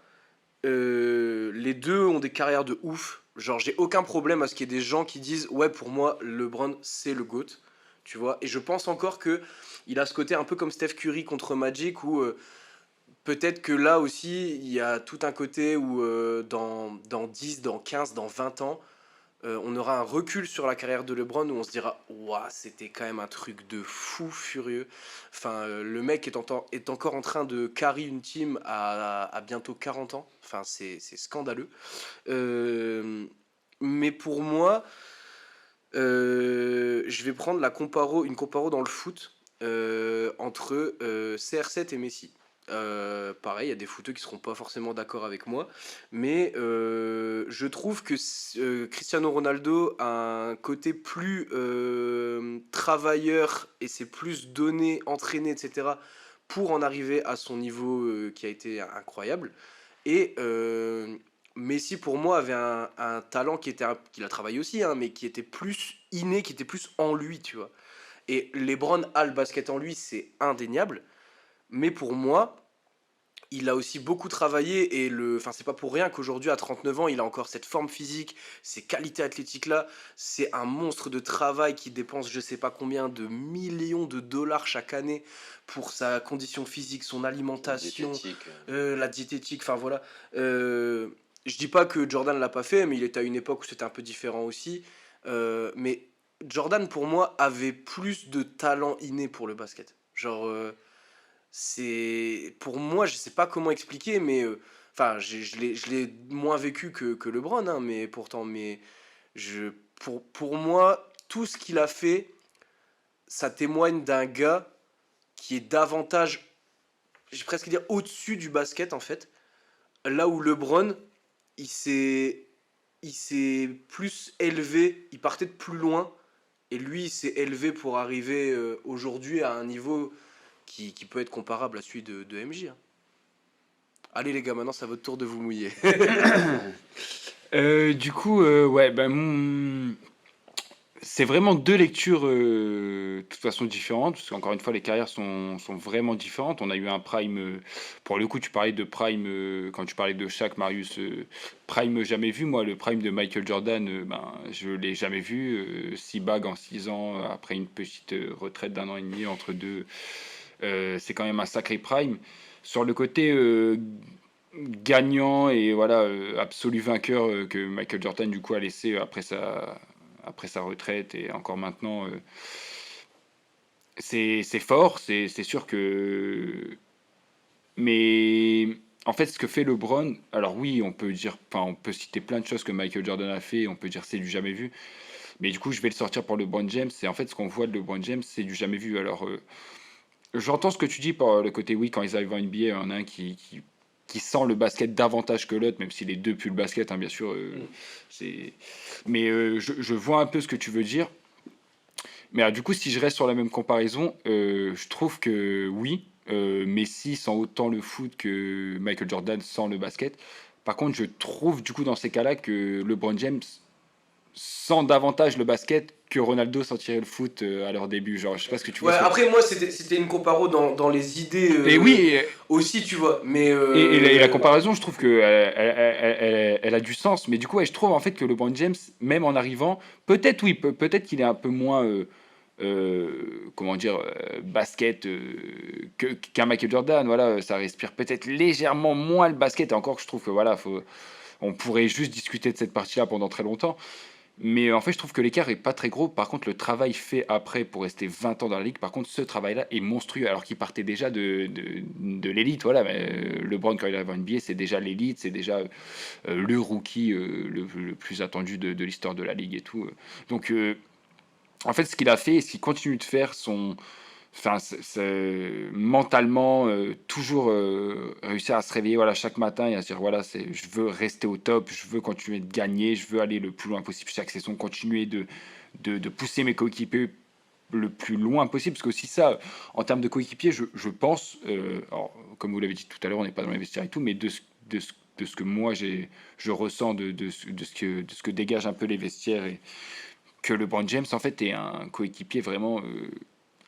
les deux ont des carrières de ouf. Genre, j'ai aucun problème à ce qu'il y ait des gens qui disent ouais, pour moi, LeBron, c'est le GOAT. Tu vois, et je pense encore que il a ce côté un peu comme Steph Curry contre Magic où peut-être que là aussi, il y a tout un côté où dans 10, dans 15, dans 20 ans, on aura un recul sur la carrière de LeBron où on se dira waouh, c'était quand même un truc de fou furieux. Enfin, le mec est encore en train de carry une team à bientôt 40 ans. Enfin, c'est scandaleux. Euh, mais pour moi, je vais prendre une comparo dans le foot entre CR7 et Messi. Pareil, il y a des footeux qui seront pas forcément d'accord avec moi, mais je trouve que Cristiano Ronaldo a un côté plus travailleur et c'est plus donné, entraîné, etc. pour en arriver à son niveau qui a été incroyable. Et Messi, pour moi, avait un talent qu'il a travaillé aussi, hein, mais qui était plus inné, qui était plus en lui, tu vois. Et LeBron a le basket en lui, c'est indéniable. Mais pour moi, il a aussi beaucoup travaillé enfin, c'est pas pour rien qu'aujourd'hui, à 39 ans, il a encore cette forme physique, ces qualités athlétiques-là. C'est un monstre de travail qui dépense je sais pas combien de millions de dollars chaque année pour sa condition physique, son alimentation, Diététique. la diététique, enfin voilà. Euh, je dis pas que Jordan l'a pas fait, mais il était à une époque où c'était un peu différent aussi. Mais Jordan, pour moi, avait plus de talent inné pour le basket. Genre, c'est pour moi, je sais pas comment expliquer, mais enfin, je l'ai moins vécu que LeBron, hein, mais pourtant, je, pour moi, tout ce qu'il a fait, ça témoigne d'un gars qui est davantage, j'ai presque dire au-dessus du basket en fait. Là où LeBron, il s'est, il s'est plus élevé, il partait de plus loin, et lui, il s'est élevé pour arriver aujourd'hui à un niveau qui peut être comparable à celui de MJ, hein. Allez les gars, maintenant c'est à votre tour de vous mouiller. Du coup, ouais, c'est vraiment deux lectures de toute façon différentes, parce qu'encore une fois, les carrières sont vraiment différentes. On a eu un prime, pour le coup, tu parlais de prime, quand tu parlais de Shaq, Marius, prime jamais vu. Moi, le prime de Michael Jordan, je l'ai jamais vu. 6 bagues en 6 ans, après une petite retraite d'un an et demi entre deux, c'est quand même un sacré prime. Sur le côté gagnant et voilà, absolu vainqueur que Michael Jordan, du coup, a laissé après sa retraite et encore maintenant, c'est fort, c'est sûr que. Mais en fait, ce que fait LeBron, alors oui, on peut dire, enfin, on peut citer plein de choses que Michael Jordan a fait, on peut dire c'est du jamais vu. Mais du coup, je vais le sortir pour LeBron James. Et en fait, ce qu'on voit de LeBron James, c'est du jamais vu. Alors, j'entends ce que tu dis par le côté oui, quand ils arrivent en NBA, il y en a un qui qui sent le basket davantage que l'autre, même si les deux puent le basket, hein, bien sûr. C'est... Mais je vois un peu ce que tu veux dire. Mais alors, du coup, si je reste sur la même comparaison, je trouve que oui, Messi sent autant le foot que Michael Jordan sent le basket. Par contre, je trouve du coup dans ces cas-là que LeBron James sent davantage le basket que Ronaldo sentirait le foot à leur début. Genre, je sais pas ce que tu vois. Ouais, après, moi, c'était une comparo dans les idées Et oui, aussi, tu vois. Mais et la comparaison, je trouve que elle a du sens. Mais du coup, ouais, je trouve en fait que LeBron James, même en arrivant, peut-être oui, peut-être qu'il est un peu moins, comment dire, basket qu'un Michael Jordan. Voilà, ça respire peut-être légèrement moins le basket. Et encore, je trouve que voilà, on pourrait juste discuter de cette partie-là pendant très longtemps. Mais en fait, je trouve que l'écart est pas très gros. Par contre, le travail fait après pour rester 20 ans dans la ligue, par contre, ce travail-là est monstrueux. Alors qu'il partait déjà de l'élite. Voilà, mais, LeBron, quand il arrive en NBA, c'est déjà l'élite, c'est déjà le rookie le plus attendu de l'histoire de la ligue et tout. Donc, en fait, ce qu'il a fait et ce qu'il continue de faire, enfin, mentalement, toujours réussir à se réveiller voilà, chaque matin et à se dire voilà, je veux rester au top, je veux continuer de gagner, je veux aller le plus loin possible chaque saison, continuer de pousser mes coéquipiers le plus loin possible. Parce que aussi ça, en termes de coéquipiers, je pense, alors, comme vous l'avez dit tout à l'heure, on n'est pas dans les vestiaires et tout, mais de ce que moi je ressens, de ce que dégagent un peu les vestiaires, et que LeBron James en fait est un coéquipier vraiment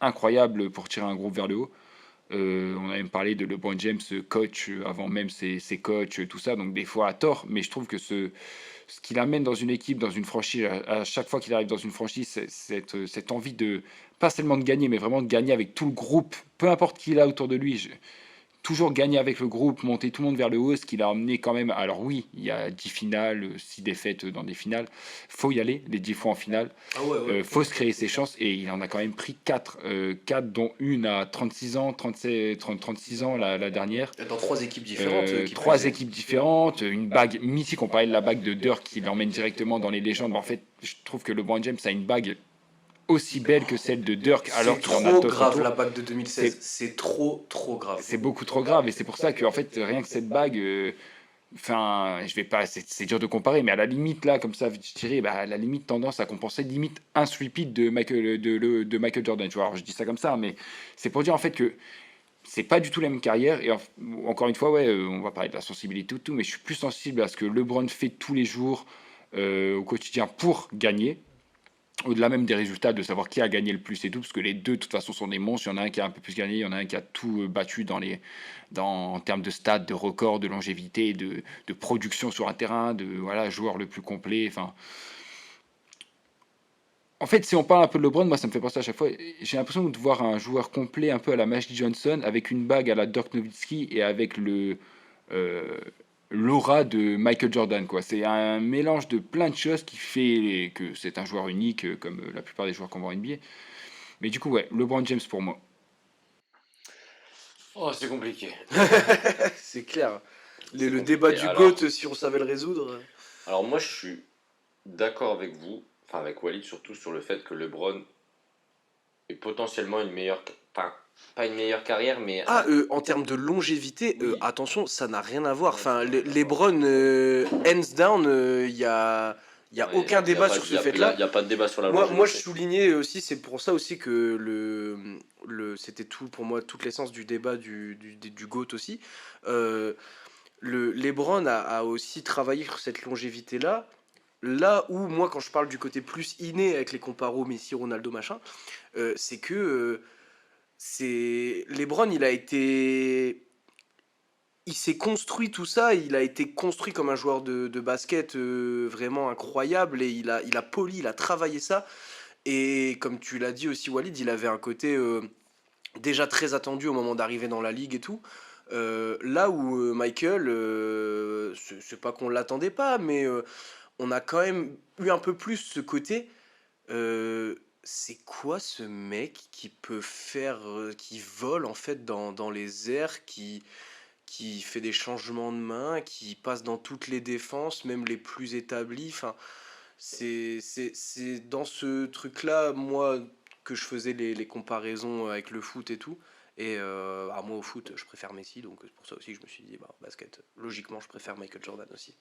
incroyable pour tirer un groupe vers le haut. On a même parlé de LeBron James coach avant même ses coachs, tout ça, donc des fois à tort, mais je trouve que ce qu'il amène dans une équipe, dans une franchise, à chaque fois qu'il arrive dans une franchise, c'est cette envie de, pas seulement de gagner, mais vraiment de gagner avec tout le groupe, peu importe qui il a autour de lui. Toujours gagner avec le groupe, monter tout le monde vers le haut, ce qui l'a emmené quand même. Alors oui, il y a 10 finales, 6 défaites dans des finales. Faut y aller, les 10 fois en finale. ah ouais, ouais. Faut se créer ses chances et il en a quand même pris 4, 4 dont une à 36 ans, 36 ans la dernière. Dans trois équipes différentes. Qui plus Trois est. équipes différentes, une bague mythique. On parlait de la bague de Dirk qui l'emmène directement dans les légendes. Mais en fait, je trouve que LeBron James a une bague aussi belle que celle de Dirk alors C'est qu'il en a trop d'autres grave autour. la bague de 2016. C'est trop grave. C'est beaucoup trop grave et c'est pour ça que en fait rien que cette bague, enfin je vais pas, c'est dur de comparer, mais à la limite là comme ça je dirais, bah, à la limite tendance à compenser limite un sweep de Michael Jordan, tu vois. Alors, je dis ça comme ça, mais c'est pour dire en fait que c'est pas du tout la même carrière et encore une fois ouais, on va parler de la sensibilité tout, mais je suis plus sensible à ce que LeBron fait tous les jours au quotidien pour gagner, au-delà même des résultats, de savoir qui a gagné le plus et tout, parce que les deux, de toute façon, sont des monstres. Il y en a un qui a un peu plus gagné, il y en a un qui a tout battu en termes de stats, de records, de longévité, de production sur un terrain, de voilà, joueur le plus complet. Enfin, en fait, si on parle un peu de LeBron, moi, ça me fait penser à chaque fois. J'ai l'impression de voir un joueur complet, un peu à la Magic Johnson, avec une bague à la Dirk Nowitzki et avec euh, l'aura de Michael Jordan, quoi. C'est un mélange de plein de choses qui fait que c'est un joueur unique, comme la plupart des joueurs qu'on voit en NBA. Mais du coup, ouais, LeBron James pour moi. Oh, c'est compliqué. C'est clair. C'est Le débat compliqué. du Alors, GOAT, si on savait le résoudre. alors moi, je suis d'accord avec vous, enfin avec Walid surtout sur le fait que LeBron est potentiellement une meilleure, enfin pas une meilleure carrière, mais Ah, en termes de longévité, oui. attention, ça n'a rien à voir. Ouais, Enfin, ça n'a rien à voir. LeBron, hands down, y a Ouais, aucun débat sur ce fait-là. y a pas de débat sur la Moi, je longévité. soulignais aussi, c'est pour ça aussi que c'était tout pour moi, toute l'essence du débat du GOAT aussi. Euh, LeBron a aussi travaillé sur cette longévité-là. Là où, moi, quand je parle du côté plus inné avec les comparos Messi, Ronaldo, machin, c'est que LeBron, il s'est construit tout ça, il a été construit comme un joueur de basket vraiment incroyable et il a poli, il a travaillé ça. Et comme tu l'as dit aussi, Walid, il avait un côté déjà très attendu au moment d'arriver dans la ligue et tout. Là où Michael, c'est pas qu'on l'attendait pas, mais on a quand même eu un peu plus ce côté. C'est quoi ce mec qui peut faire, qui vole en fait dans les airs, qui fait des changements de main, qui passe dans toutes les défenses, même les plus établies. Enfin, c'est dans ce truc-là, moi, que je faisais les comparaisons avec le foot et tout. Et moi au foot, je préfère Messi, donc c'est pour ça aussi que je me suis dit, bah, basket, logiquement, je préfère Michael Jordan aussi.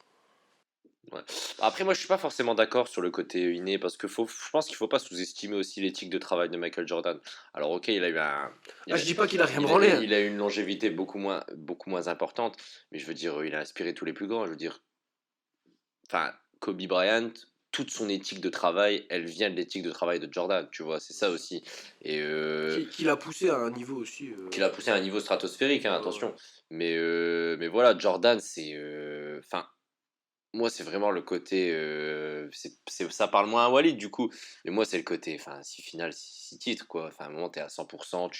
Ouais. Après, moi, je suis pas forcément d'accord sur le côté inné parce que je pense qu'il faut pas sous-estimer aussi l'éthique de travail de Michael Jordan. Alors, ok, Ah, il je a, dis pas qu'il a rien il a, branlé, hein. il a une longévité beaucoup moins importante, mais je veux dire, il a inspiré tous les plus grands. Je veux dire, enfin, Kobe Bryant, toute son éthique de travail, elle vient de l'éthique de travail de Jordan, tu vois, c'est ça aussi. Et Qui l'a poussé à un niveau aussi. qu'il a poussé à un niveau stratosphérique, hein, Ouais, ouais. attention. Mais voilà, Jordan, enfin, moi, c'est vraiment le côté. Ça parle moins à Walid, du coup. Mais moi, c'est le côté. Enfin, 6 finales, 6 titres, quoi. Enfin, à un moment, t'es à 100%.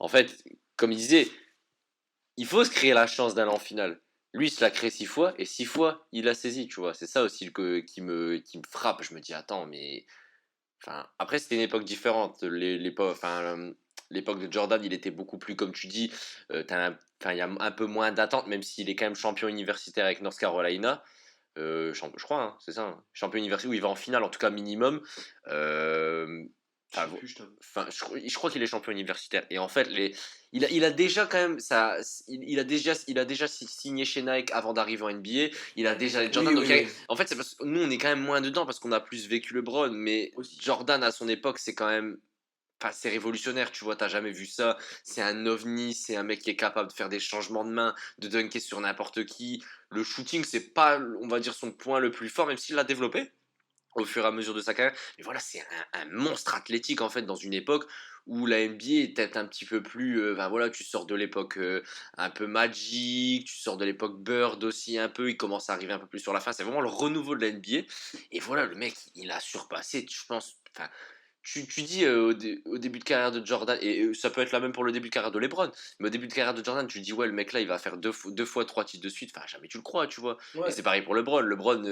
En fait, comme il disait, il faut se créer la chance d'aller en finale. Lui, il se l'a créé 6 fois, et 6 fois, il l'a saisi, tu vois. C'est ça aussi qui me frappe. Je me dis, attends, mais. Enfin, après, c'était une époque différente. L'époque de Jordan, il était beaucoup plus, comme tu dis, il y a un peu moins d'attente, même s'il est quand même champion universitaire avec North Carolina. Je crois, hein, c'est ça, hein. Champion universitaire où il va en finale, en tout cas minimum. Euh, Je sais enfin, plus, je t'avoue. je crois qu'il est champion universitaire. Et en fait, il a déjà quand même ça. Il a déjà signé chez Nike avant d'arriver en NBA. Il a déjà les Oui, Jordan. Donc, oui, oui. en fait, c'est parce que nous, on est quand même moins dedans parce qu'on a plus vécu LeBron. Mais Aussi. Jordan, à son époque, c'est quand même. Enfin, c'est révolutionnaire, tu vois, t'as jamais vu ça. C'est un ovni, c'est un mec qui est capable de faire des changements de main, de dunker sur n'importe qui. Le shooting, c'est pas, on va dire, son point le plus fort, même s'il l'a développé au fur et à mesure de sa carrière. Mais voilà, c'est un monstre athlétique, en fait, dans une époque où la NBA est peut-être un petit peu plus. Ben voilà, tu sors de l'époque un peu Magic, tu sors de l'époque Bird aussi un peu, il commence à arriver un peu plus sur la fin. C'est vraiment le renouveau de la NBA. Et voilà, le mec, il a surpassé, je pense. Enfin, tu dis au début de carrière de Jordan, et ça peut être la même pour le début de carrière de LeBron, mais au début de carrière de Jordan, tu dis, ouais, le mec là, il va faire deux fois trois titres de suite. Enfin, jamais tu le crois, tu vois. Et Ouais. c'est pareil pour LeBron. LeBron,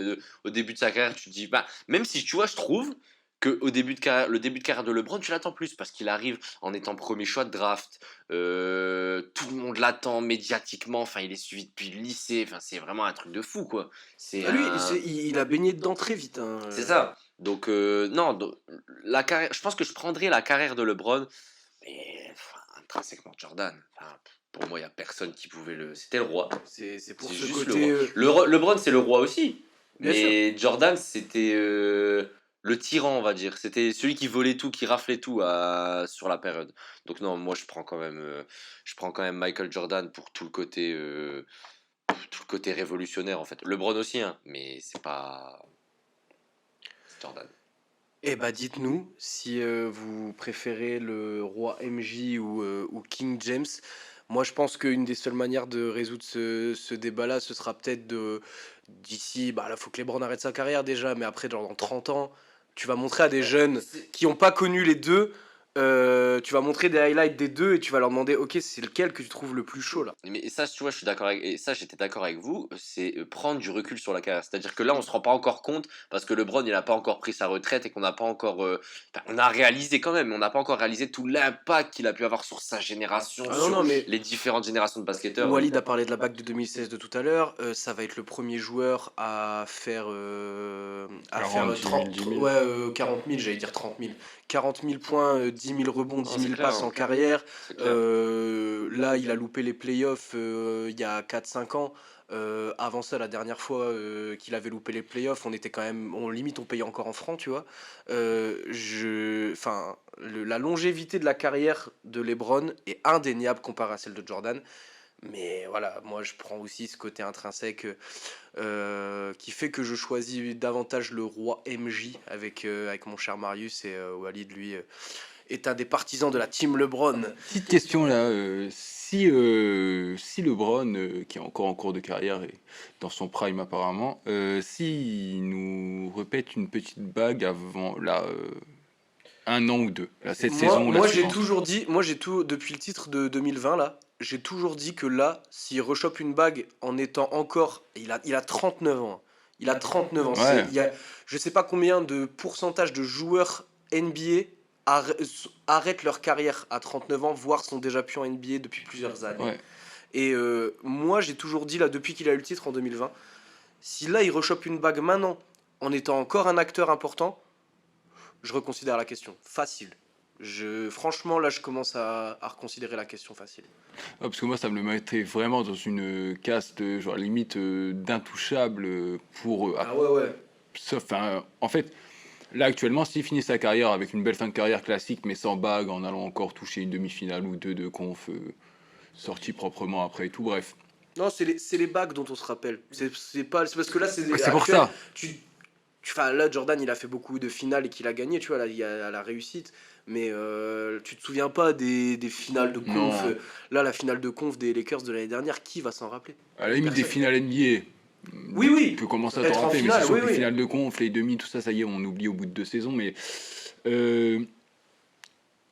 au début de sa carrière, tu te dis, bah, même si tu vois, je trouve que le début de carrière de LeBron, tu l'attends plus parce qu'il arrive en étant premier choix de draft. Tout le monde l'attend médiatiquement. Enfin, il est suivi depuis le lycée. Enfin, c'est vraiment un truc de fou, quoi. C'est Ah, lui, un. il a baigné dedans très vite, hein. C'est ça. Donc, non, la carrière, je pense que je prendrais la carrière de LeBron, mais intrinsèquement Jordan. Enfin, pour moi, il n'y a personne qui pouvait le. C'était le roi. C'est pour C'est ce juste le côté. roi. LeBron, c'est le roi aussi. Bien sûr. Mais Jordan, c'était le tyran, on va dire. C'était celui qui volait tout, qui raflait tout sur la période. Donc, non, moi, je prends quand même Michael Jordan pour tout le côté révolutionnaire, en fait. LeBron aussi, hein, mais c'est pas Jordan. Eh bah dites-nous si vous préférez le roi MJ ou King James. Moi je pense qu'une des seules manières de résoudre ce débat-là, ce sera peut-être d'ici, bah là faut que LeBron arrête sa carrière déjà, mais après dans 30 ans, tu vas montrer à des jeunes qui n'ont pas connu les deux, tu vas montrer des highlights des deux et tu vas leur demander, ok, c'est lequel que tu trouves le plus chaud là. Mais ça, tu vois, je suis d'accord et ça, j'étais d'accord avec vous, c'est prendre du recul sur la carrière. C'est-à-dire que là, on se rend pas encore compte parce que LeBron, il a pas encore pris sa retraite et qu'on n'a pas encore. Enfin, on a réalisé quand même, mais on n'a pas encore réalisé tout l'impact qu'il a pu avoir sur sa génération, Ah non, sur non, mais les différentes générations de basketteurs. Walid a parlé de la bague de 2016 de tout à l'heure. Ça va être le premier joueur à faire 40, 10 000, 30, 10 000. ouais, 40 000, j'allais dire 30 000. 40 000 points, 10 000 rebonds, 10 Non, c'est 000 clair, passes en hein. carrière. C'est clair. Là, il a loupé les playoffs il y a 4 5 ans. Avant ça, la dernière fois qu'il avait loupé les playoffs, on était quand même, limite, on payait encore en francs, tu vois. Enfin, la longévité de la carrière de LeBron est indéniable comparée à celle de Jordan. Mais voilà, moi je prends aussi ce côté intrinsèque qui fait que je choisis davantage le roi MJ avec mon cher Marius et Walid, lui, est un des partisans de la team LeBron. Petite question là, si LeBron, qui est encore en cours de carrière et dans son prime apparemment, s'il nous répète une petite bague avant là, 1 an ou deux, là, cette saison ou la Moi j'ai suivante. toujours dit, depuis le titre de 2020 là, j'ai toujours dit que là, s'il rechoppe une bague en étant encore, il a 39 ans. Il a 39 ans. Ouais, Je sais pas combien de pourcentage de joueurs NBA arrêtent leur carrière à 39 ans, voire sont déjà plus en NBA depuis plusieurs années. ouais. Et moi, j'ai toujours dit, là, depuis qu'il a eu le titre en 2020, si là, il rechoppe une bague maintenant, en étant encore un acteur important, je reconsidère la question. Facile. Franchement, là, je commence à reconsidérer la question facile. Ah, parce que moi, ça me le mettrait vraiment dans une caste, genre limite d'intouchable pour. Ah ouais, ouais. Sauf, enfin, en fait, là actuellement, s'il finit sa carrière avec une belle fin de carrière classique, mais sans bague, en allant encore toucher une demi-finale ou deux de conf, sorti proprement après et tout, bref. Non, c'est les bagues dont on se rappelle. C'est parce que là, Ouais, c'est pour actuel. ça. Enfin, là, Jordan, il a fait beaucoup de finales et qu'il a gagné, tu vois, là, il y a la réussite. Mais tu te souviens pas des finales de conf. Non. Là, la finale de conf des Lakers de l'année dernière, qui va s'en rappeler? À la limite des Personne. finales NBA, Oui, oui. tu peux commencer à Être t'en en rappeler, mais finale, c'est sûr oui, que les oui. finales de conf, les demi, tout ça, ça y est, on oublie au bout de 2 saisons. Mais euh,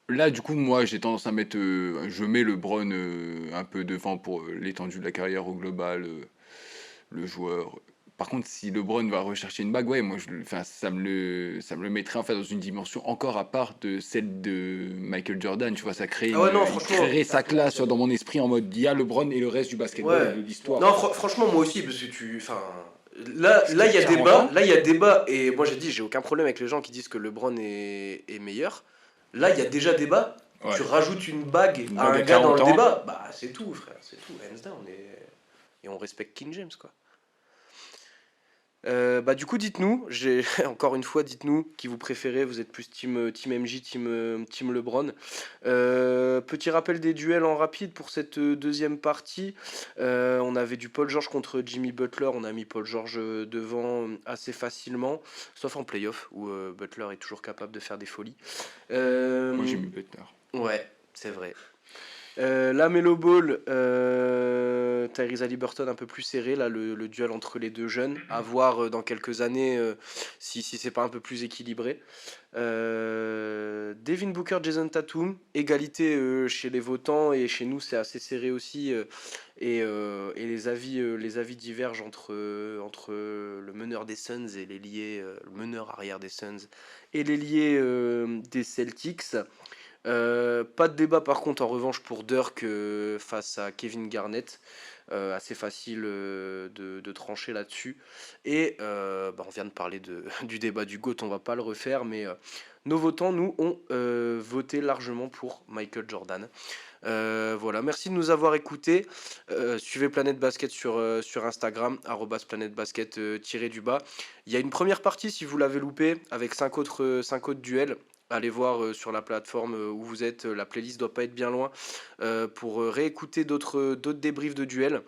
là, du coup, moi, j'ai tendance à mettre, je mets LeBron un peu devant pour l'étendue de la carrière au global, le joueur. Par contre, si LeBron va rechercher une bague, ouais, moi, enfin, ça me le mettrait en fait dans une dimension encore à part de celle de Michael Jordan. Tu vois, Ah ouais, non, il franchement. créerait sa classe tu vois, dans mon esprit en mode il y a LeBron et le reste du basketball et Ouais. de l'histoire. Non, franchement, moi aussi, parce que Enfin. Là, Parce là, il qu'il y a a 40 débat. ans. Là, il y a débat. Et moi, j'ai aucun problème avec les gens qui disent que LeBron est meilleur. Là, il y a déjà débat. Ouais. Tu rajoutes une bague Une à bague un à gars dans 40 le ans. débat. Bah, c'est tout, frère. C'est tout. Hands down. Et on respecte King James, quoi. Bah du coup dites-nous, encore une fois dites-nous qui vous préférez, vous êtes plus team MJ, team LeBron. Petit rappel des duels en rapide pour cette deuxième partie. On avait du Paul George contre Jimmy Butler, on a mis Paul George devant assez facilement, sauf en playoff où Butler est toujours capable de faire des folies. Moi, j'ai mis Butler. Ouais, c'est vrai. La Melo Ball, Tyrese Haliburton un peu plus serré, là, le duel entre les deux jeunes. À voir dans quelques années si c'est pas un peu plus équilibré. Devin Booker, Jason Tatum, égalité chez les votants et chez nous c'est assez serré aussi. Et les avis divergent entre le meneur des Suns et l'ailier, le meneur arrière des Suns et l'ailier des Celtics. Pas de débat par contre en revanche pour Dirk face à Kevin Garnett. Assez facile de trancher là-dessus. Et on vient de parler du débat du GOAT, on va pas le refaire, mais nos votants, nous, ont voté largement pour Michael Jordan. Voilà, merci de nous avoir écoutés. Suivez Planète Basket sur Instagram, @Planète Basket tiré du bas. Il y a une première partie si vous l'avez loupé, avec 5 autres duels. Allez voir sur la plateforme où vous êtes, la playlist doit pas être bien loin pour réécouter d'autres débriefs de duels.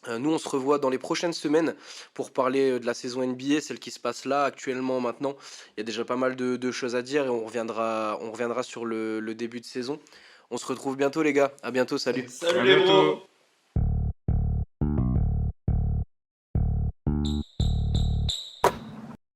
Nous, on se revoit dans les prochaines semaines pour parler de la saison NBA, celle qui se passe là actuellement maintenant. Il y a déjà pas mal de choses à dire et on reviendra sur le début de saison. On se retrouve bientôt les gars, à bientôt, salut. À Salut les bientôt. bros!